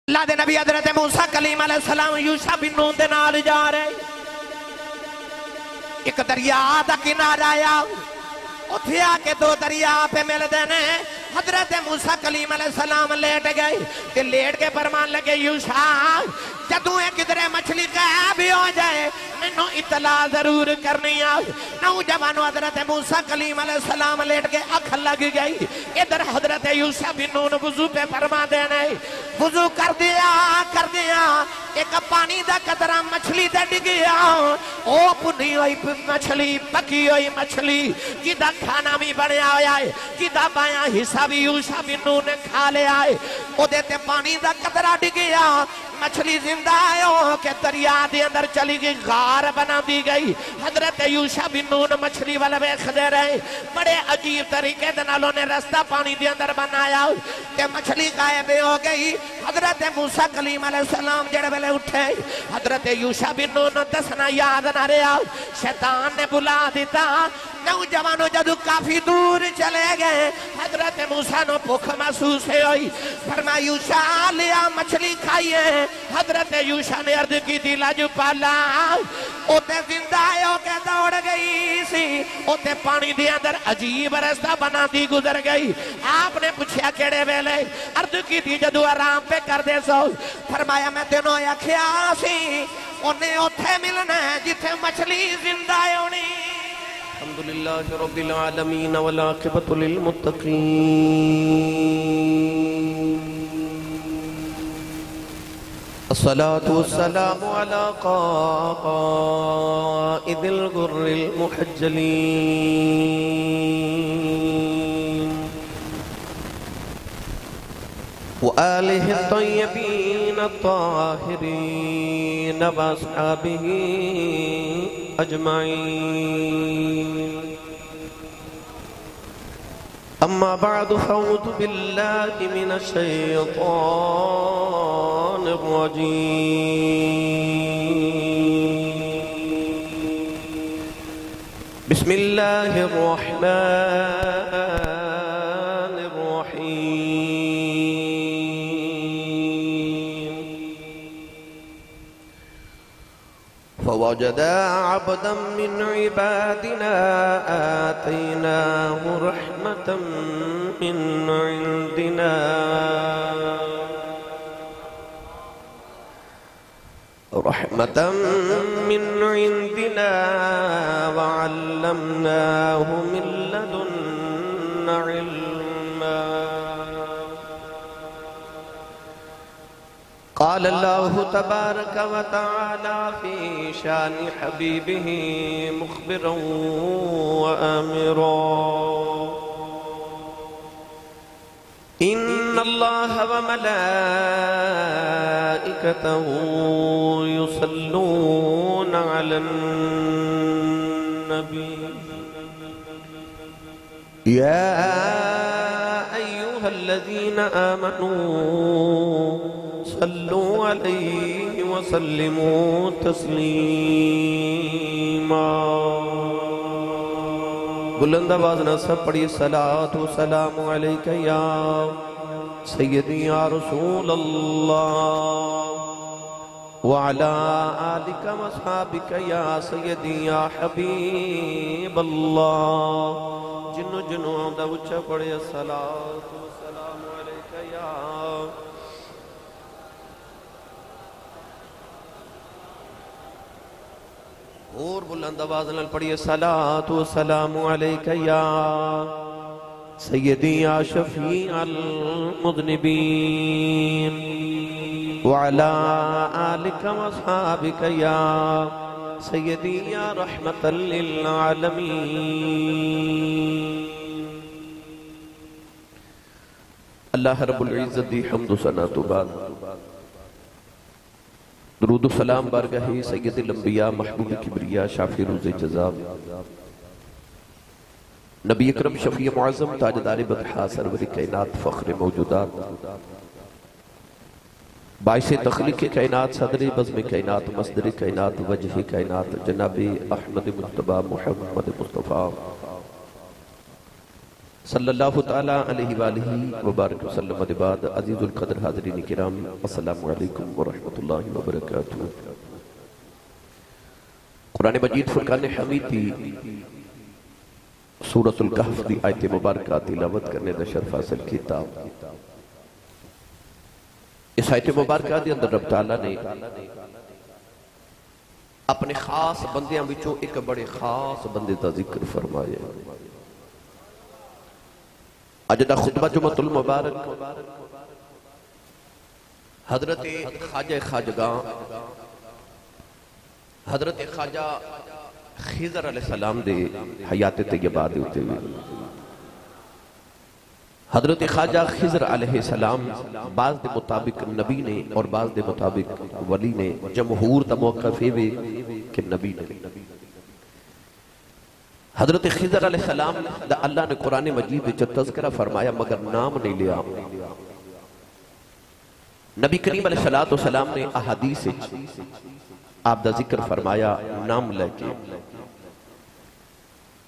اللہ دے نبی حضرت موسیٰ کلیم علیہ السلام یوشع بن نون دے نال جا رہے ایک دریا دا کنارہ آیا اتھے آکے دو دریا پہ مل دینے حضرت موسیٰ کلیم علیہ السلام لیٹ گئے کہ لیٹ کے فرمان لگے یوشع جدوں ایک کدرے مچھلی غائب ہو جائے انہوں اطلاع ضرور کرنی آئے نوجوانو حضرت موسیٰ کلیم علیہ السلام لیٹ کے اکھ لگ گئی ادھر حضرت یوشع بن نون وضو پہ فرما دینے وضو کر دیا ایک پانی دا قطرہ مچھلی دے ڈگیا او پنی ہوئی مچھلی پکی ہوئی مچھلی جدہ کھانا بھی بڑھے آئے جدہ بایاں حصہ بھی یوشع بن نون نے کھا لے آئے او دیتے پانی دا قطرہ ڈگیا مچھلی زندہ آئے کہ دریا دے اندر چلی گئی غار بنا دی گئی حضرت یوشع بن نون مچھلی والا بیخ دے رہے بڑے عجیب طریقے دنالوں نے رستہ پانی دے اندر بنایا کہ مچھلی غائب ہو گئی حضرت موسیٰ کلیم علیہ السلام جڑے بلے اٹھے حضرت یوشع بن نون دسنا یاد نہ رہا شیطان نے بلا دیتا نوجوانوں جدو کافی دور چلے گئے حضرت موسیٰ نو بھوک محسوس ہوئی فرمایا یوشع لیا مچھلی کھائیے حضرت یوشع نے عرض کی تھی لاجو پالا اوتے زندہ ہو کے دوڑ گئی سی اوتے پانی دے اندر عجیب رستہ بنا دی گزر گئی آپ نے پوچھا کیڑے ویلے عرض کی تھی جدو آرام پہ کر دے سو فرمایا میں تینوں یا کھیا سی انہیں اوتھے ملنا ہے جتھے مچھلی زندہ ہونی الحمدللہ رب العالمین والعاقبۃ للمتقین الصلاة والسلام على قائد الغر المحجلين وآله الطيبين الطاهرين وأصحابه أجمعين أما بعد فأعوذ بالله من الشيطان الرجيم بسم الله الرحمن الرحيم فوجدا عبدا من عبادنا آتيناه رحمة من عندنا وعلمناه من لدن علما قال الله تبارك وتعالى في شان حبيبه مخبرا وآمرا إن الله وملائكته يصلون على النبي يا أيها الذين آمنوا صلوا عليه وسلموا تسليما بلند آواز نہ سب پڑھی صلاة و سلام علیکہ یا سیدی یا رسول اللہ وعلا آلکہ و اصحابکہ یا سیدی یا حبیب اللہ جنو عمدہ اچھا پڑھی صلاة و سلام علیکہ یا اور بلند آواز نال پڑھیے صلاة و سلام علیکہ یا سیدی یا شفیع المذنبین وعلا آلکہ و اصحابکہ یا سیدی یا رحمتا للعالمین اللہ رب العزت دی حمد و ثنا تو بعد درود و سلام بارگاہی سید الانبیاء محبوب کبریاء شافی روز جزا نبی اکرم شفیع معظم تاجدار بطحا سرور کائنات فخر موجودات باعث تخلیق کائنات صدر بزم کائنات مصدر کائنات وجہ کائنات جناب احمد مصطفیٰ محمد مصطفیٰ صلی اللہ تعالی علیہ وآلہ وبارک وسلم بعد عزیز القدر حاضرین کرام السلام علیکم ورحمۃ اللہ وبرکاتہ۔ قرآن مجید فرقان حمید کی سورۃ الکہف دی آیت مبارکہ تلاوت کرنے دا شرف حاصل کیتا۔ اس آیت مبارکہ دے اندر رب تعالیٰ نے اپنے خاص بندیاں بچوں ایک بڑے خاص بندے دا ذکر فرمایا۔ اج دا خطبہ جمعۃ المبارک حضرت خواجہ خواجگاں حضرت خواجہ خضر علیہ السلام دے حیات طیبہ دے ہوتے ہوئے حضرت خواجہ خضر علیہ السلام بعض دے مطابق نبی نے اور بعض دے مطابق ولی نے، جمہور دا موقف ہے کہ نبی نے۔ حضرت خضر علیہ السلام دا اللہ نے قرآن مجید جو تذکرہ فرمایا مگر نام نہیں لیا۔ نبی کریم علیہ السلام نے احادیث آپ دا ذکر فرمایا نام لے کے،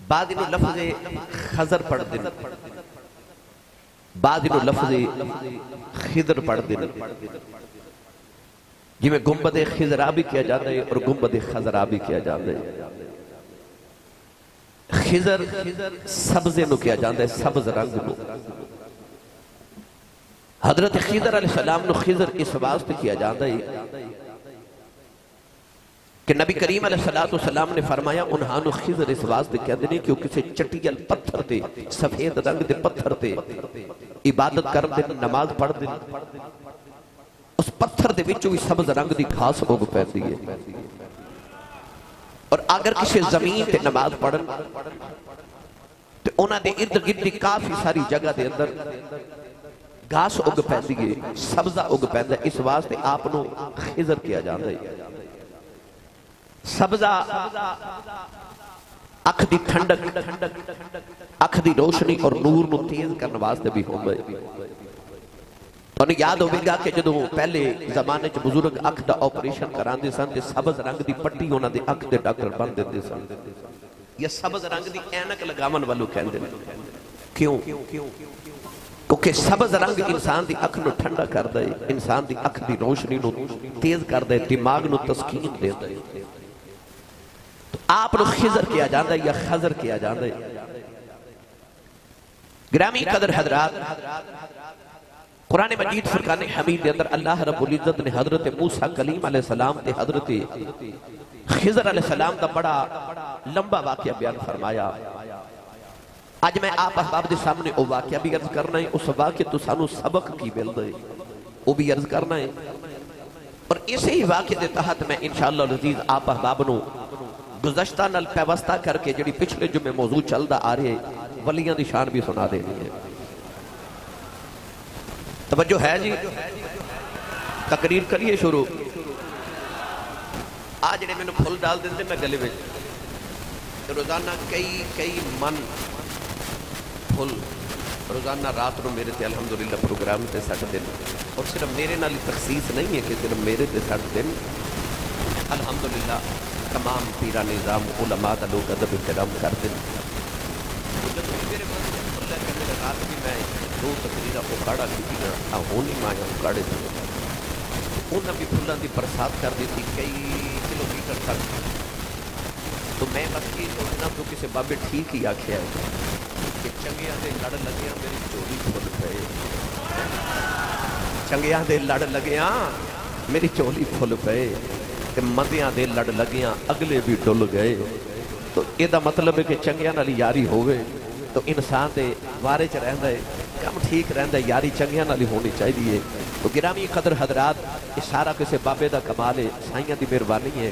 بعد انہوں لفظ خضر پڑھ دن، بعد انہوں لفظ خضر پڑھ دن، جی میں گنبد خضرہ بھی کیا جاتا ہے اور گنبد خضرہ بھی کیا جاتا ہے۔ خضر سبزے نو کیا جاتا ہے، سبز رنگ نو۔ حضرت خضر علیہ السلام نو خضر اس واسطے کیا جاتا ہے کہ نبی کریم علیہ السلام نے فرمایا انہاں نو خضر اس واسطے کہتے ہیں کہ وہ کسی چٹیل پتھر تے سفید رنگ دے پتھر تے عبادت کر دیں، نماز پڑھ دیں، اس پتھر دے وچوں بھی سبز رنگ دی گھاس اگ پیندی ہے، اور اگر کسی زمین تے نماز پڑھن تو انہاں دے ارد گرد دی کافی ساری جگہ دے اندر گھاس اگ پیندی ہے، سبزہ اگ پیندا ہے، اس واسطے آپ نو خضر کیا جاندا ہے۔ سبزہ اکھ دی ٹھنڈک، اکھ دی روشنی اور نور نو تیز کرنے واسطے بھی ہوں گے۔ تو انہیں یاد ہوئے گا کہ جدو پہلے زمانے چ بزرگ اکھ دا آپریشن کران دے سن تے سبز رنگ دی پٹی ہونا دے اکھ دے ڈاکٹر بن دے سن، یا سبز رنگ دی اینک لگامن والو کہن دے۔ کیوں؟ کیونکہ سبز رنگ انسان دی اکھ نو ٹھنڈا کر دے، انسان دی اکھ دی روشنی نو تیز کر دے، دماغ نو تسکین دے دے۔ تو آپ نو خضر کیا جاندہ ہے یا خضر کیا جاندہ ہے۔ گرامی قدر حضرات، قرآن مجید فرقان حمید دے اندر اللہ رب العزت نے حضرت موسیٰ کلیم علیہ السلام تے حضرت خضر علیہ السلام دا بڑا لمبا واقعہ بیان فرمایا۔ آج میں آپ احباب دے سامنے او واقعہ بھی عرض کرنا ہے، اس واقعہ تو سانو سبق کی مل دے وہ بھی عرض کرنا ہے، اور اسی ہی واقعہ دے تحت میں انشاءاللہ العزیز آپ احباب نو گزشتہ نل پیوستہ کر کے جڑی پچھلے جمعے موضوع چلدا آ رہے ولیاں دی شان بھی سنا دینی ہے۔ توجہ ہے جی، تقریر کریے شروع۔ آج جڑے میں نے پھول ڈال دیندے میں گلے میں روزانہ کئی من پھول روزانہ رات نو میرے تے الحمدللہ پروگرام تے سٹ دن، اور صرف میرے نال تخصیص نہیں ہے کہ صرف میرے تے سٹ دن، الحمدللہ تمام پیران نظام علماء دا لوگ ادب احترام کر دیں۔ جب میرے منزل کھلا کرنے لگا رات بھی میں دو تقریرہ اکاڑا کی تھی، ہونی مایا اکاڑے تھے، انہاں بھی پھلاں دی برسات کر دی تھی کئی کلومیٹر تک۔ تو میں بس یہ سوچنا تو کسی بابے ٹھیک ہی آکھیا ہے کہ چنگیاں دے لڑ لگیاں میری چولی پھل پئے، چنگیاں دے لڑ لگیاں میری چولی پھل پئے، مندیاں دے لڑ لگیاں اگلے بھی ڈل گئے۔ تو یہ دا مطلب ہے کہ چنگیاں نالی یاری ہوئے تو انسان دے وارے چ رہندا ہے، کم ٹھیک رہندا ہے، یاری چنگیاں نالی ہونی چاہیے۔ تو گرامی قدر حضرات، یہ سارا کسی بابے دا کمال ہے، سائیاں دی مہربانی ہے۔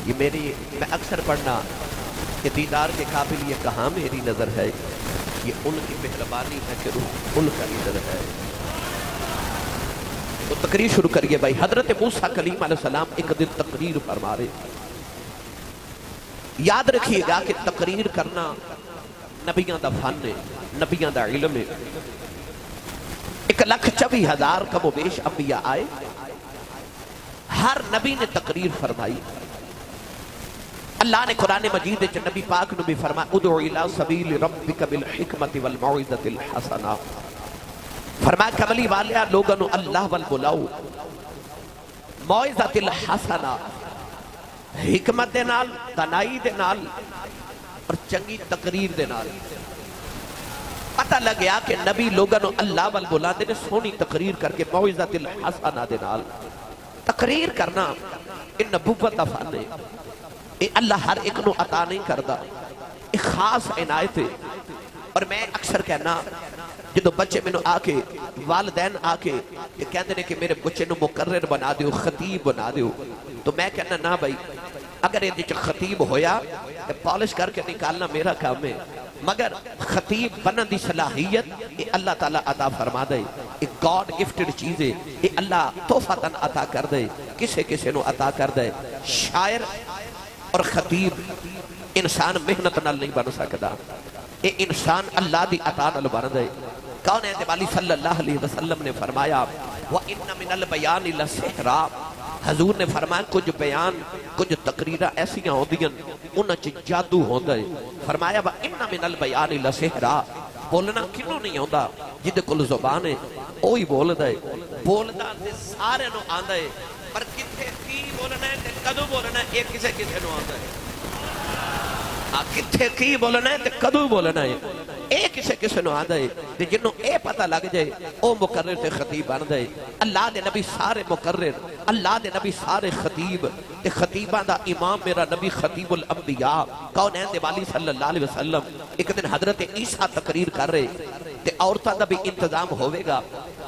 یہ میں اکثر پڑھنا کہ دیدار کے قابل یہ کہاں میری نظر ہے، یہ ان کی مہربانی ہے کہ ان کا نظر ہے۔ تو تقریر شروع کریے بھائی۔ حضرت موسیٰ کلیم علیہ السلام ایک دن تقریر فرما رہے۔ یاد رکھیے گا کہ تقریر کرنا نبیان دا فن ہے، نبیان دا علم ہے۔ 1,24,000 کم و بیش انبیاء آئے، ہر نبی نے تقریر فرمائی۔ اللہ نے قرآن مجید وچ نبی پاک نو بھی فرمایا ادعو الی سبیل ربک بالحکمت والموعظۃ الحسنہ، فرمایا کملی والیا لوگوں نو اللہ وال بلاؤ موعظۃ الحسنہ، حکمت دے نال، دانائی دے نال اور چنگی تقریر دے نال۔ پتہ لگیا کہ نبی لوگوں نو اللہ وال بلاندے نے سونی تقریر کر کے موعظۃ الحسنہ دے نال۔ تقریر کرنا یہ نبوت دا فن ہے، یہ اللہ ہر ایک نو عطا نہیں کردا، ایک خاص عنایت ہے۔ اور میں اکثر کہنا جدو بچے میں آ کے والدین آ کے یہ کہندے نے کہ میرے بچے نو مقرر بنا دیو، خطیب بنا دیو، تو میں کہنا نا بھائی اگر یہ خطیب ہویا تو پالش کر کے نکالنا میرا کام ہے، مگر خطیب بنن دی صلاحیت یہ اللہ تعالیٰ عطا فرما دے، ایک گاڈ گفٹڈ چیز ہے، یہ اللہ تحفۃً عطا کر دے، کسے کسے نو عطا کر دے۔ شاعر اور خطیب انسان محنت نال نہیں بن سکتا، یہ انسان اللہ دی عطا نال بن دے۔ کون ہے والی صلی اللہ علیہ وسلم نے فرمایا وَإِنَّ مِنَ الْبَيَانِ لَسِحْرًا، حضور نے فرمایا کچھ بیان کچھ تقریرہ ایسیاں ہوندیاں انہاں چ جادو ہوندا ہے۔ فرمایا وَإِنَّ مِنَ الْبَيَانِ لَسِحْرًا، بولنا کیوں نہیں ہوندا، جدے کل زبان ہے وہی بولدا ہے، بولدا تے سارے نو آندا ہے، پر کتھے کی بولنا ہے تے کدو بولنا ہے یہ کسے کسے نو آندا ہے، کتھے کی بولنا ہے تے کدو بولنا ہے اے کسے کسے نو آندا ہے، تے جنوں اے پتہ لگ جائے او مقرر تے خطیب بن جائے۔ اللہ دے نبی سارے مقرر، اللہ دے نبی سارے خطیب، تے خطیباں دا امام میرا نبی خطیب الانبیاء کونین دے والی صلی اللہ علیہ وسلم۔ ایک دن حضرت عیسیٰ تقریر کر رہے تے عورتاں دا بھی انتظام ہوئے گا،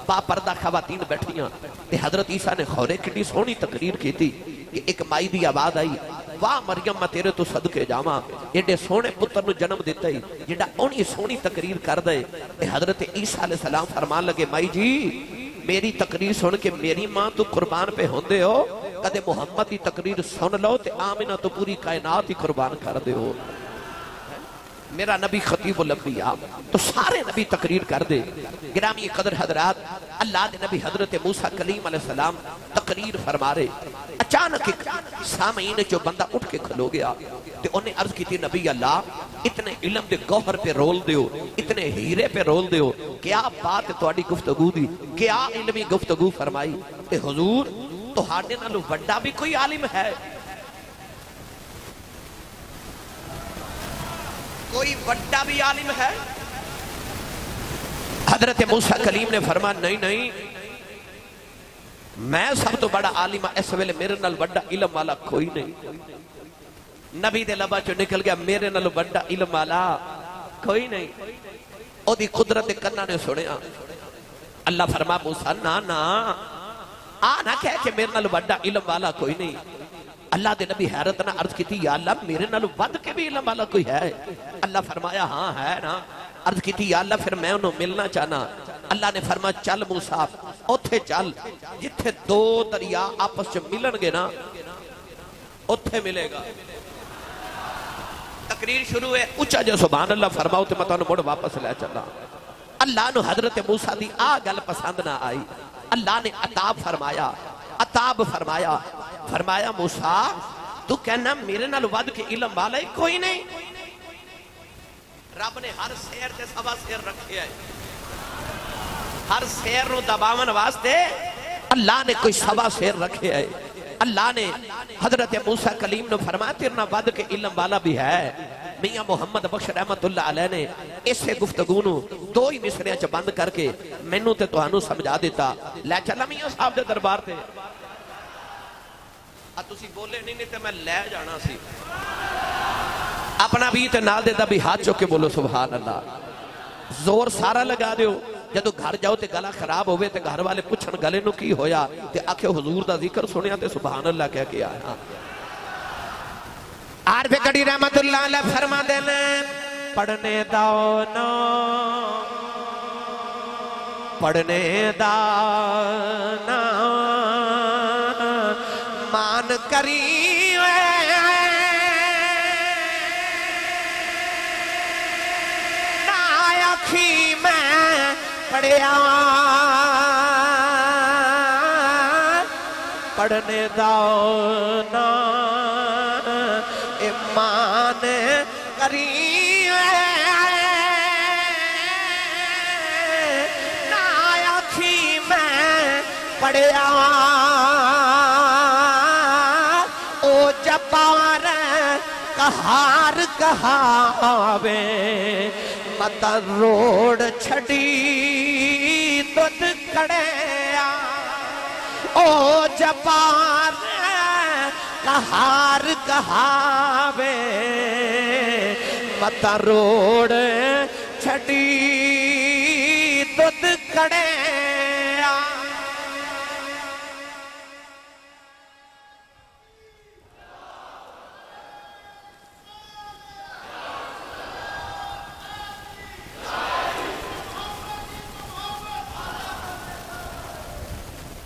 با پردہ خواتین بیٹھیاں، تے حضرت عیسیٰ نے خورے کتنی سونی تقریر کی تھی کہ ایک مائی دی آواز آئی واہ مریم میں تیرے تو صدقے جاواں، ایڈے سونے پتر نو جنم دیتا ہی جڑا اونی سونی تقریر کر دے۔ تے حضرت عیسیٰ علیہ السلام فرمان لگے مائی جی میری تقریر سن کے میری ماں تو قربان پہ ہوندے ہو، کدے محمد دی تقریر سن لو تے آمنہ تو پوری کائنات ہی قربان کر دے ہو۔ میرا نبی خطیب الانبیاء تو سارے نبی تقریر کر دے۔ گرامی قدر حضرات، اللہ دے نبی حضرت موسیٰ کلیم علیہ السلام تقریر فرما رہے، اچانک ایک سامعین جو بندہ اٹھ کے کھلو گیا تو انہیں عرض کی تھی نبی اللہ اتنے علم دے گوہر پہ رول دیو، اتنے ہیرے پہ رول دیو، کیا بات تواڈی گفتگو دی، کیا علمی گفتگو فرمائی؟ تے حضور تو ہاڑے نالو وڈا بھی کوئی عالم ہے، کوئی وڈا بھی عالم ہے؟ حضرت موسیٰ کلیم نے فرمایا نہیں نہیں، میں سب تو بڑا عالم اس ویلے میرے نال وڈا علم والا کوئی نہیں۔ نبی دے لبا چو نکل گیا میرے نال وڈا علم والا کوئی نہیں۔ او دی قدرت کرنا نے سنیا، اللہ فرما موسیٰ نا نا نہ کہہ کہ میرے نال وڈا علم والا کوئی نہیں۔ اللہ دے نبی حیرت نہ عرض کی تھی یا اللہ میرے نال ود کے بھی علم والا کوئی ہے؟ اللہ فرمایا ہاں ہے نا۔ عرض کی تھی یا اللہ پھر میں انہوں ملنا چاہنا۔ اللہ نے فرمایا چل موسیٰ اتھے چل جتھے دو دریا آپس جو ملن گے نا اتھے ملے گا۔ تقریر شروع ہے اچھا جو سبحان اللہ فرماؤ تے میں مڑ واپس لے چلا۔ اللہ نے حضرت موسیٰ دی گل پسند نہ آئی، اللہ نے عطاب فرمایا، فرمایا موسیٰ تو کہنا میرے نال ود کے علم والا ہی کوئی نہیں۔ رب نے ہر سیر تے سوا سیر رکھے ہے، ہر سیر نو دباون واسطے اللہ نے کوئی سوا سیر رکھے ہے۔ اللہ نے حضرت موسیٰ کلیم نے فرمایا تیرے نال ود کے علم والا بھی ہے۔ میاں محمد بخش رحمت اللہ علیہ نے اسے گفتگو نو دو ہی مصریاں چ بند کر کے مینوں تے تہانوں سمجھا دیتا۔ لے چلا میاں صاحب دے دربار تے تسی بولے نہیں تے میں لے جانا سی۔ اپنا بھی تے نال دے دا بھی ہاتھ چوکے بولو سبحان اللہ، زور سارا لگا دیو۔ جدو گھر جاؤ تے گلا خراب ہوئے تے گھر والے پوچھن گلے نو کی ہویا تے آکھے حضور دا ذکر سنیا تے سبحان اللہ کہہ کے آیا۔ عارف گڑی رحمت اللہ علیہ فرما دینے پڑھنے داؤ نا پڑھنے دانا مان کری نا آخی میں پڑھیا پڑھنے داؤ نا مان کری نہ آکھی میں پڑھیا او جبار کہار کہاوے مت روڑ چھڑی دودھ کڑیا او جبار کہار کہاوے مت روڑ چھڑی دودھ کڑیا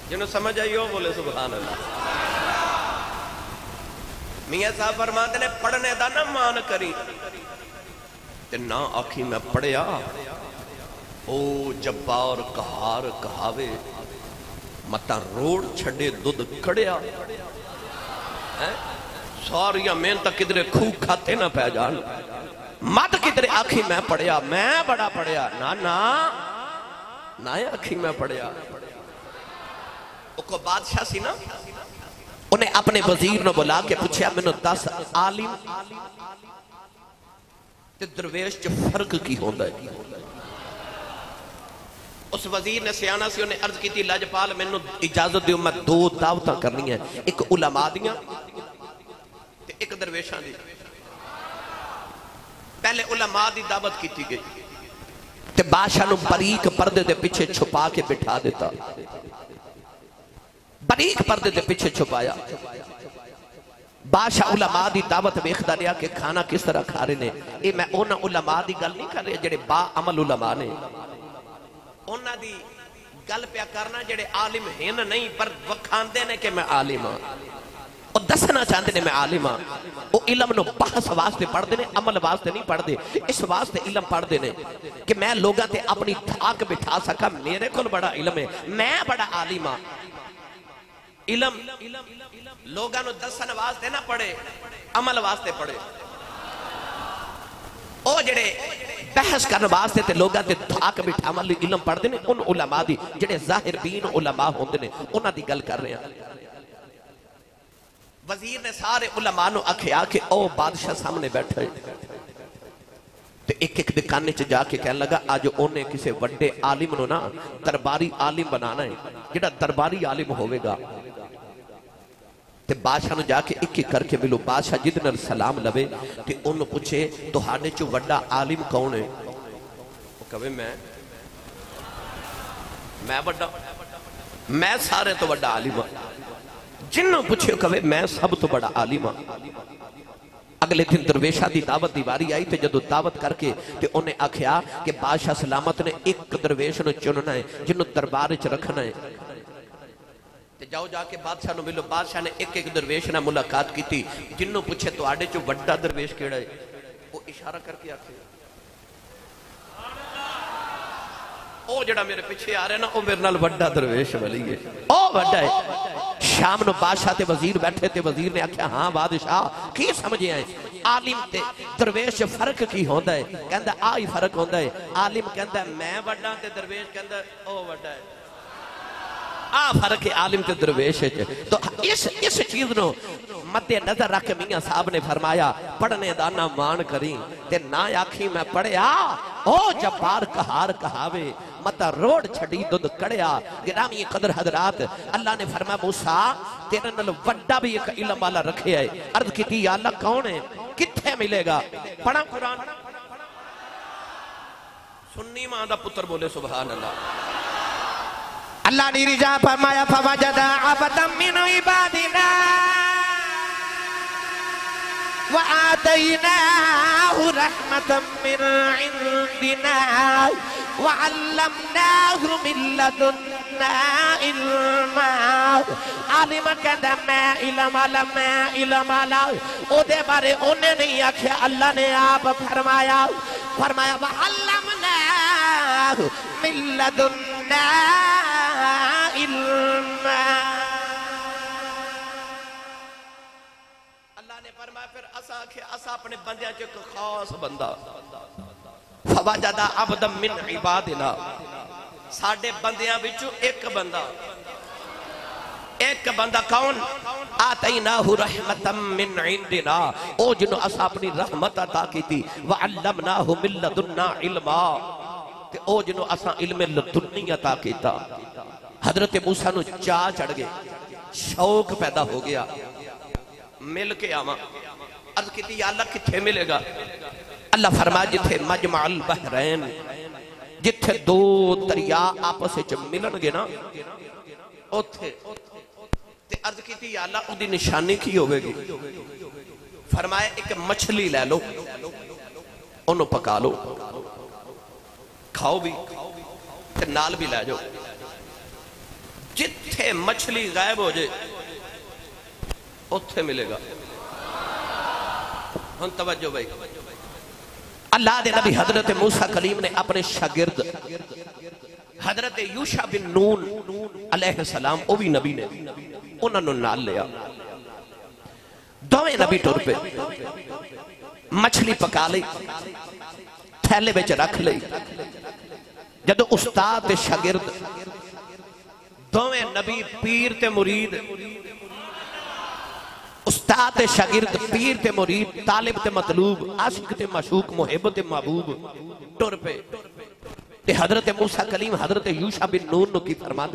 جنہوں سمجھ آئی ہو بولے سبحان اللہ۔ میاں صاحب فرماتے نے پڑھنے دا نہ مان کری تے نہ آکھی میں پڑھیا او جبار کہار کہاوے متا روڑ چھڑے دودھ کڑیا ساریا محنت کدھرے کھو کھاتے نہ پہ جان مت کدھرے آکھی میں پڑھیا میں بڑا پڑھیا نہ آکھی میں پڑھیا۔ کو بادشاہ سی نا انہیں اپنے وزیر نے بلا کے پوچھا میں نے 10 عالم تے درویش جو فرق کی ہوندہ ہے۔ اس وزیر نے سیانہ سے انہیں عرض کی تھی لاجپال میں نے اجازت دیو میں 2 دعوتاں کرنی ہیں ایک علماء دیاں تے ایک درویشاں دی۔ پہلے علماء دی دعوت کی تھی گئی تے بادشاہ نو باریک پردے دے پیچھے چھپا کے بٹھا دیتا باریک پردے دے پیچھے چھپایا بادشاہ علماء دی دعوت ویکھدا رہیا کہ کھانا کس طرح کھا رہے نے اے میں اونا علماء دی گل نہیں کر رہے جڑے با عمل علماء نے اونا دی گل پیا کرنا جڑے عالم ہیں نہیں پر وکھاندے نے کہ میں عالم ہاں اور دسنا چاہتے نے میں عالم ہاں وہ علم نو بحث واسطے پڑھ دے نے عمل واسطے نہیں پڑھ دے اس واسطے علم پڑھ دے نے کہ میں لوگاں تے اپنی دھاک بٹھا سکا میرے کل بڑا علم ہے میں بڑا عالم ہاں۔ علم لوگاں نو دسن واسطے نہ پڑھے عمل واسطے پڑھے او جڑے بحث کرنے واسطے تے لوگاں تے دھاک بٹھا عمل علم پڑھ دے نے ان علماء دی جڑے ظاہر بین علماء ہوندے نے انہاں دی گل کر رہے ہیں۔ وزیر نے سارے علماء نو آکھیا کہ او بادشاہ سامنے بیٹھے تے ایک ایک دکانے چ جا کے کہنے لگا آج اونے کسے وڈے عالم نو نا درباری عالم بنانا ہے جڑا درباری عالم ہوئے گا تے بادشاہ نو جا کے ایک ایک کر کے ملو بادشاہ جدن سلام لوے تے انہوں پوچھے تو ہانے چو وڈا عالم کون ہے وہ کہوے میں وڈا میں سارے تو وڈا عالم ہوں جنہوں پوچھے کہوے میں سب تو بڑا عالم ہوں۔ اگلے دن درویشہ دی دعوت دیواری آئی تے جدو دعوت کر کے تے انہیں آکھیا کہ بادشاہ سلامت نے ایک درویش نو چننا ہے جنہوں دربار وچ رکھنا ہے تے جاؤ جا کے بادشاہ نو ملو بادشاہ نے ایک ایک درویش نہ ملاقات کی تھی جنہوں پوچھے تو آڑے جو وڈا درویش کیڑا ہے وہ اشارہ کر کے آکھے او جڑا میرے پیچھے آ رہے نا او میرے نال وڈا درویش ولی ہے او وڈا ہے۔ شام نو بادشاہ تے وزیر بیٹھے تے وزیر نے آکھیا ہاں بادشاہ کی سمجھے آئے عالم تے درویش فرق کی ہوندہ ہے کہندہ آئی فرق ہوندہ ہے عالم کہندہ میں وڈا تے درویش کہندہ او وڈا ہے فرق عالم تے درویش ہے تو اس چیز نو مد نظر رکھ میاں صاحب نے فرمایا پڑھنے دا نہ مان کریں تے نہ آکھی میں پڑھیا او جبار کہار کہاوے متا روڑ چھڑی دودھ کڑیا۔ گرامی قدر حضرات اللہ نے فرمایا موسیٰ تیرے نال وڈا بھی ایک علم والا رکھے ہے عرض کی تھی یا اللہ کون ہے کتھے ملے گا پڑھا قرآن سنی ماں دا پتر بولے سبحان اللہ۔ اللہ نے رجا فرمایا فوجدا عبدا من عبادنا وآتيناه رحمة من عندنا وعلمناه من لدنا علما عالم کہتا میں علم والا او دے بارے انہیں نہیں آکھیا اللہ نے آپ فرمایا وعلمناه من لدنا علما اللہ نے فرمایا پھر اسا اپنے بندیاں چ ایک خاص بندہ فوجد عبدا من عبادنا ساڈے بندیاں وچوں ایک بندہ کون آتیناہ رحمتا من عندنا او جنوں اسا اپنی رحمت عطا کیتی وعلمناہ من لدنا علما تے او جنوں اسا علم لدنی عطا کیتا حضرت موسیٰ نو چاہ چڑھ گئے شوق پیدا ہو گیا مل کے آواں عرض کیتی یا اللہ کتھے ملے گا اللہ فرمایا جتھے مجمع البحرین جتھے دو دریا آپس وچ ملن گے نا اوتھے تے عرض کیتی یا اللہ اودی نشانی کی ہوے گی فرمایا ایک مچھلی لے لو انہوں پکا لو کھاؤ بھی تے نال بھی لے جاؤ جتھے مچھلی غائب ہو جائے اوتھے ملے گا ہن توجہ بھائی اللہ دے نبی حضرت موسیٰ کلیم نے اپنے شاگرد حضرت یوشع بن نون علیہ السلام او بھی نبی نے انہوں نے نال لیا دوئے نبی ٹور پہ مچھلی پکا لئی تھیلے بچ رکھ لئی جدو استاد تے شاگرد دوئے نبی پیر تے مرید استاد تے شاگرد پیر تے مرید طالب تے مطلوب عاشق تے مشوق محب تے محبوب ٹور پہ تے حضرت موسیٰ کلیم حضرت یوشع بن نون نو کی فرما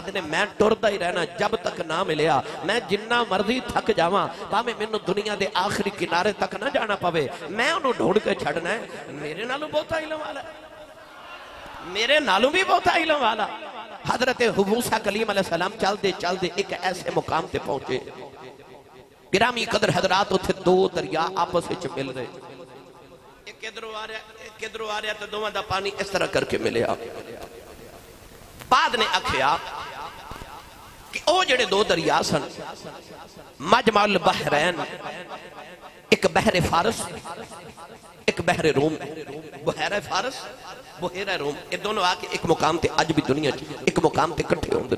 دینے میں ٹردہ ہی رہنا جب تک نہ ملیا میں جنہ مرضی تھک جاواں پامے منو دنیا دے آخری کنارے تک نہ جانا پوے میں انہوں ڈھونڈ کے چھڑنا ہے میرے نالوں بہتا علم والا میرے نالوں بھی بہتا علم والا حضرت موسیٰ کلیم علیہ السلام چل دے ایک ایسے مقام تے پہنچے گرامی قدر حضرات اتھے دو دریا آپس وچ مل رہے ایک ادھروں آ رہا تو دوواں دا پانی اس طرح کر کے ملیا بعد نے آکھیا کہ او جڑے دو دریا سن مجمع البحرین ایک بحر فارس ایک بحر روم بحر فارس بحر روم یہ دونوں آکے ایک مقام تے اج بھی دنیا ایک مقام تے کٹھے ہوندے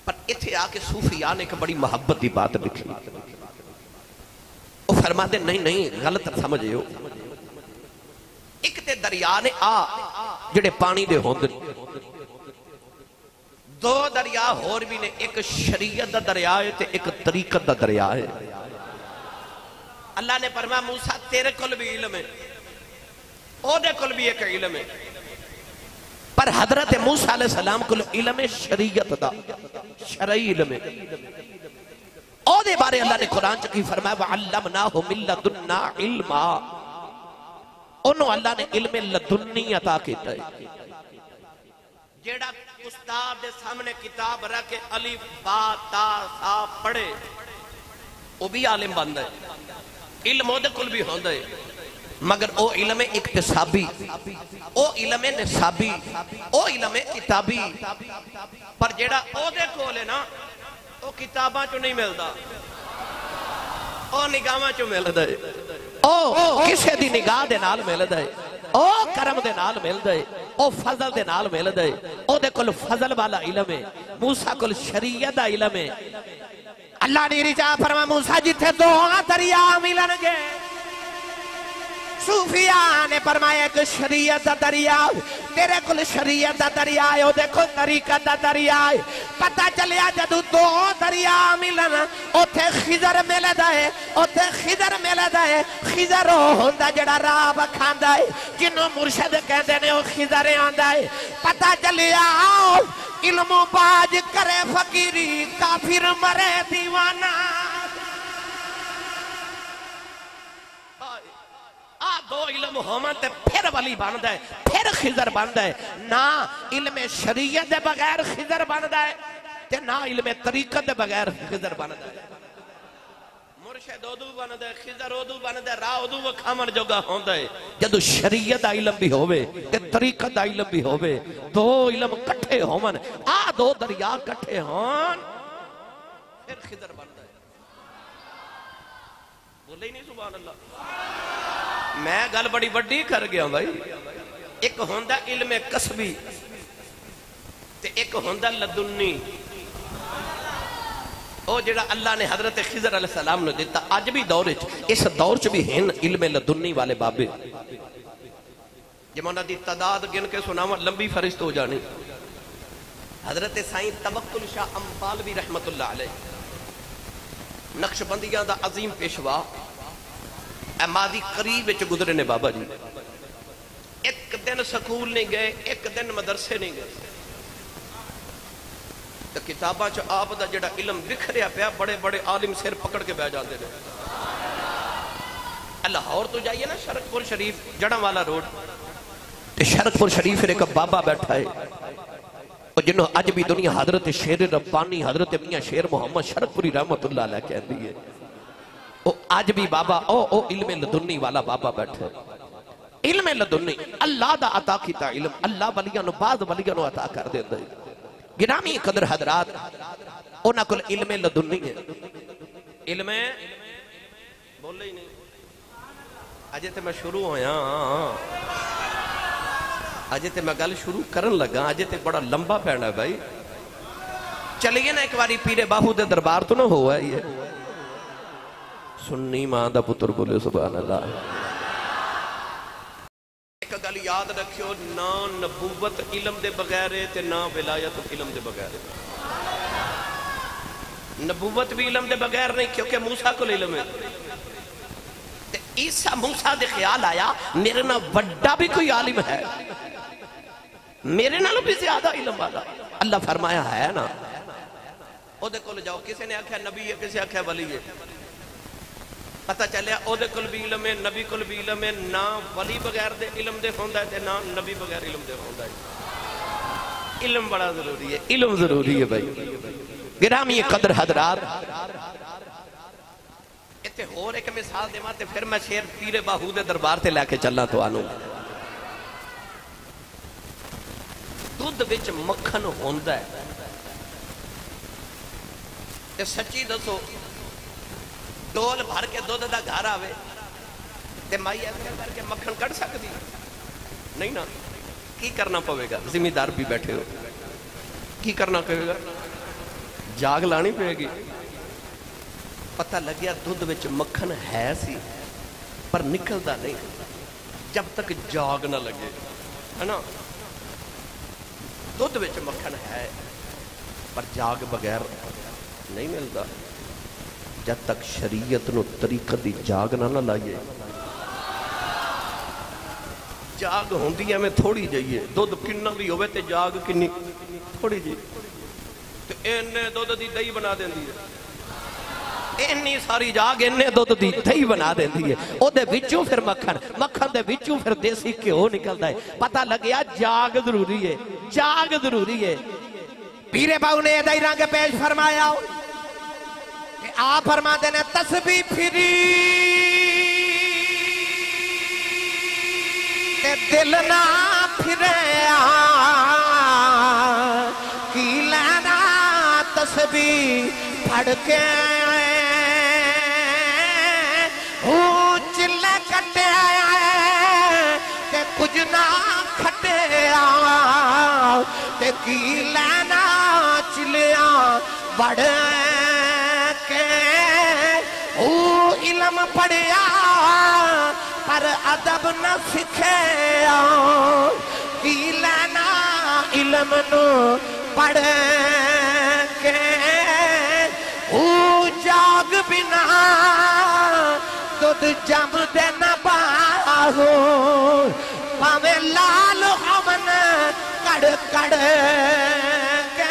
پر اتھے آکے صوفیاء نے ایک بڑی محبت دی بات لکھی وہ فرما دے نہیں غلط سمجھے ہو ایک تے دریا نے جڑے پانی دے ہوندے دو دریا اور بھی نے ایک شریعت دا دریا ہے تے ایک طریقت دا دریا ہے اللہ نے فرمایا موسیٰ تیرے کل بھی علم ہے او دے کل بھی ایک علم ہے پر حضرت موسیٰ علیہ السلام کل علم شریعت دا شرعی علم ہے او دے بارے اللہ نے قرآن چکی فرمایا وَعَلَّمْنَاهُ مِن لَدُنَّا عِلْمًا انہوں اللہ نے علم لدنی عطا کیتا ہے جیڑا استاد دے سامنے کتاب رکھے الف با تا سا پڑھے وہ بھی عالم بند ہے علم او دے کل بھی ہوندہ ہے مگر او علم اکتسابی او علم نصابی او علم کتابی پر جیڑا او دے کولے نا او کتاباں چو نہیں ملدا او نگاہاں چو ملدا ہے او کسے دی نگاہ دے نال ملدا ہے او کرم دے نال ملدا ہے او فضل دے نال ملدا ہے او دے کل فضل والا علم ہے موسیٰ کل شریعت دا علم ہے اللہ نے رجا فرما موسیٰ جتھے دو دریا ملن گے صوفیاء نے فرمایا کہ شریعت دا دریا تیرے کل شریعت دا دریا ہے او دیکھو طریقت دا دریا ہے پتہ چلیا جدو دو دریا ملن اوتھے خضر ملدا ہے اوتھے خضر ملدا ہے خضر ہوندا جڑا راہ بکھاندا ہے جنوں مرشد کہندے نے او خضر آندا ہے پتہ چلیا علم باج کرے فقیری کافر مرے دیوانہ دو علم ہومن تے پھر ولی باندھا ہے پھر خضر باندھا ہے نا علم شریعت دے بغیر خضر باندھا ہے تے نا علم طریقت دے بغیر خضر باندھا ہے مرشد ادو باندھا ہے خضر ادو باندھا ہے راہ ادو وکھامن جوگا ہوندہ ہے جدو شریعت دا علم بھی ہوئے تے طریقت دا علم بھی ہوئے دو علم کٹھے ہومن دو دریا کٹھے ہون پھر خضر باندھا ہے بولے ہی نہیں سبحان اللہ میں گل بڑی بڑی کر گیا بھائی ایک ہوندہ علم قصبی تے ایک ہوندہ لدنی او جڑا اللہ نے حضرت خضر علیہ السلام نے دیتا آج بھی دور اس دور چ بھی ہیں علم لدنی والے بابے جمعنا دی تعداد گن کے سناوا لمبی فرست ہو جانی حضرت سائیں توکل شاہ امپالوی رحمت اللہ علیہ نقش بندیاں دا عظیم پیشوا ماضی قریب وچ گزرے نے بابا جی ایک دن سکول نہیں گئے ایک دن مدرسے نہیں گئے تو کتاباں چ آپ دا جڑا علم بکھریا پیا بڑے بڑے عالم سر پکڑ کے بہ جاندے نے لاہور تو جائیے نا شرک پور شریف جڑا والا روڈ تے شرک پور شریف ایک بابا بیٹھا ہے اور جنہوں اج بھی دنیا حضرت شیر ربانی حضرت میاں شیر محمد شرک پوری رحمت اللہ علیہ کہہ دی ہے او آج بھی بابا او علم لدنی والا بابا بیٹھا ہے علم لدنی اللہ دا عطا کیتا علم اللہ ولیاں نو بعض ولیاں نو عطا کر دیندا ہے گرامی قدر حضرات انہاں کول علم لدنی ہے علم بولے ہی نہیں اجے تے میں شروع ہویا اجے تے میں گل شروع کرن لگا اجے تے بڑا لمبا پینا ہے بھائی چلیے نا ایک باری پیر باہو دے دربار تو نہ ہوا ہے یہ سنی ماں دا پتر بولے سبحان اللہ ایک گل یاد رکھیو نہ نبوت علم دے بغیر تے نہ ولایت علم دے بغیر نبوت بھی علم دے بغیر نہیں کیونکہ موسیٰ کو علم ہے تے عیسیٰ موسیٰ دے خیال آیا میرے نہ وڈا بھی کوئی عالم ہے میرے نالوں بھی زیادہ علم والا اللہ فرمایا ہے نا او دے کل جاؤ کسے نے آکھا نبی ہے کسے آکھا ولی ہے پتہ چلیا او دے کل بھی علم ہے نبی کل بھی علم ہے نہ ولی بغیر دے علم دے ہوندہ ہے نہ نبی بغیر علم دے ہوندہ ہے علم بڑا ضروری ہے علم ضروری ہے بھائی گرامی قدر حضرات اتنے اور ایک مثال دے ماتے پھر میں شیر پیر باہو دے دربار تے لے کے چلنا تو آنوں دودھ وچ مکھن ہوندا ہے تے سچی دسو ڈول بھر کے دودھ دا گھر آوے تے مائی ایسے کر کے مکھن کٹ سکتی نہیں نا کی کرنا پوے گا ذمہ دار بھی بیٹھے ہو کی کرنا پوے گا جاگ لانی پوے گی پتہ لگیا دودھ وچ مکھن ہے سی پر نکلدا نہیں جب تک جاگ نہ لگے ہے نا دودھ وچ مکھن ہے پر جاگ بغیر نہیں ملتا جب تک شریعت نو طریقت دی جاگ نہ لائیے جاگ ہوندی ہے میں تھوڑی جائیے دودھ کننا بھی ہوئے تے جاگ کنی تھوڑی جی تو اینے دودھ دی دہی بنا دیں دی اینی ساری جاگ اینے دودھ دی دہی بنا دیں دی او دے وچوں پھر مکھن دے وچوں پھر دیسی کیوں نکلتا ہے پتہ لگیا جاگ ضروری ہے جاگ ضروری ہے پیر باؤ نے ادائی رنگ پیش فرمایا کہ آپ فرما دینے تسبیح پھری تے دل نہ پھرے کی لینا تسبیح پڑھ کے چلے کٹے تے کچھ نہ کھٹے تے کی لینا چلیاں بڑھ کے علم پڑھیا پر ادب نہ سکھیا کی لینا علم نو پڑھ کے جاگ بنا دودھ جم دے نہ باہو پاوے لال ہمن کڑ کڑ کے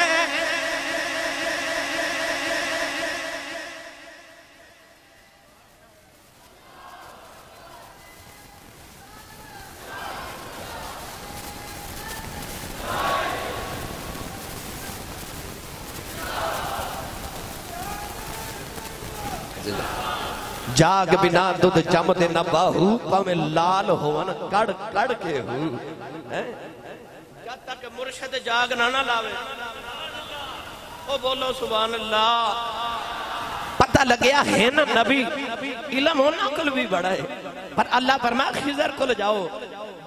جاگ بنا دودھ جم دے نہ باہو پاویں لال ہوون کڑ کڑ کے ہوں جب تک مرشد جاگ نہ لاوے او بولو سبحان اللہ پتہ لگیا ہے نا نبی علم ہونا کل بھی بڑا ہے پر اللہ فرمایا خضر کو لے جاؤ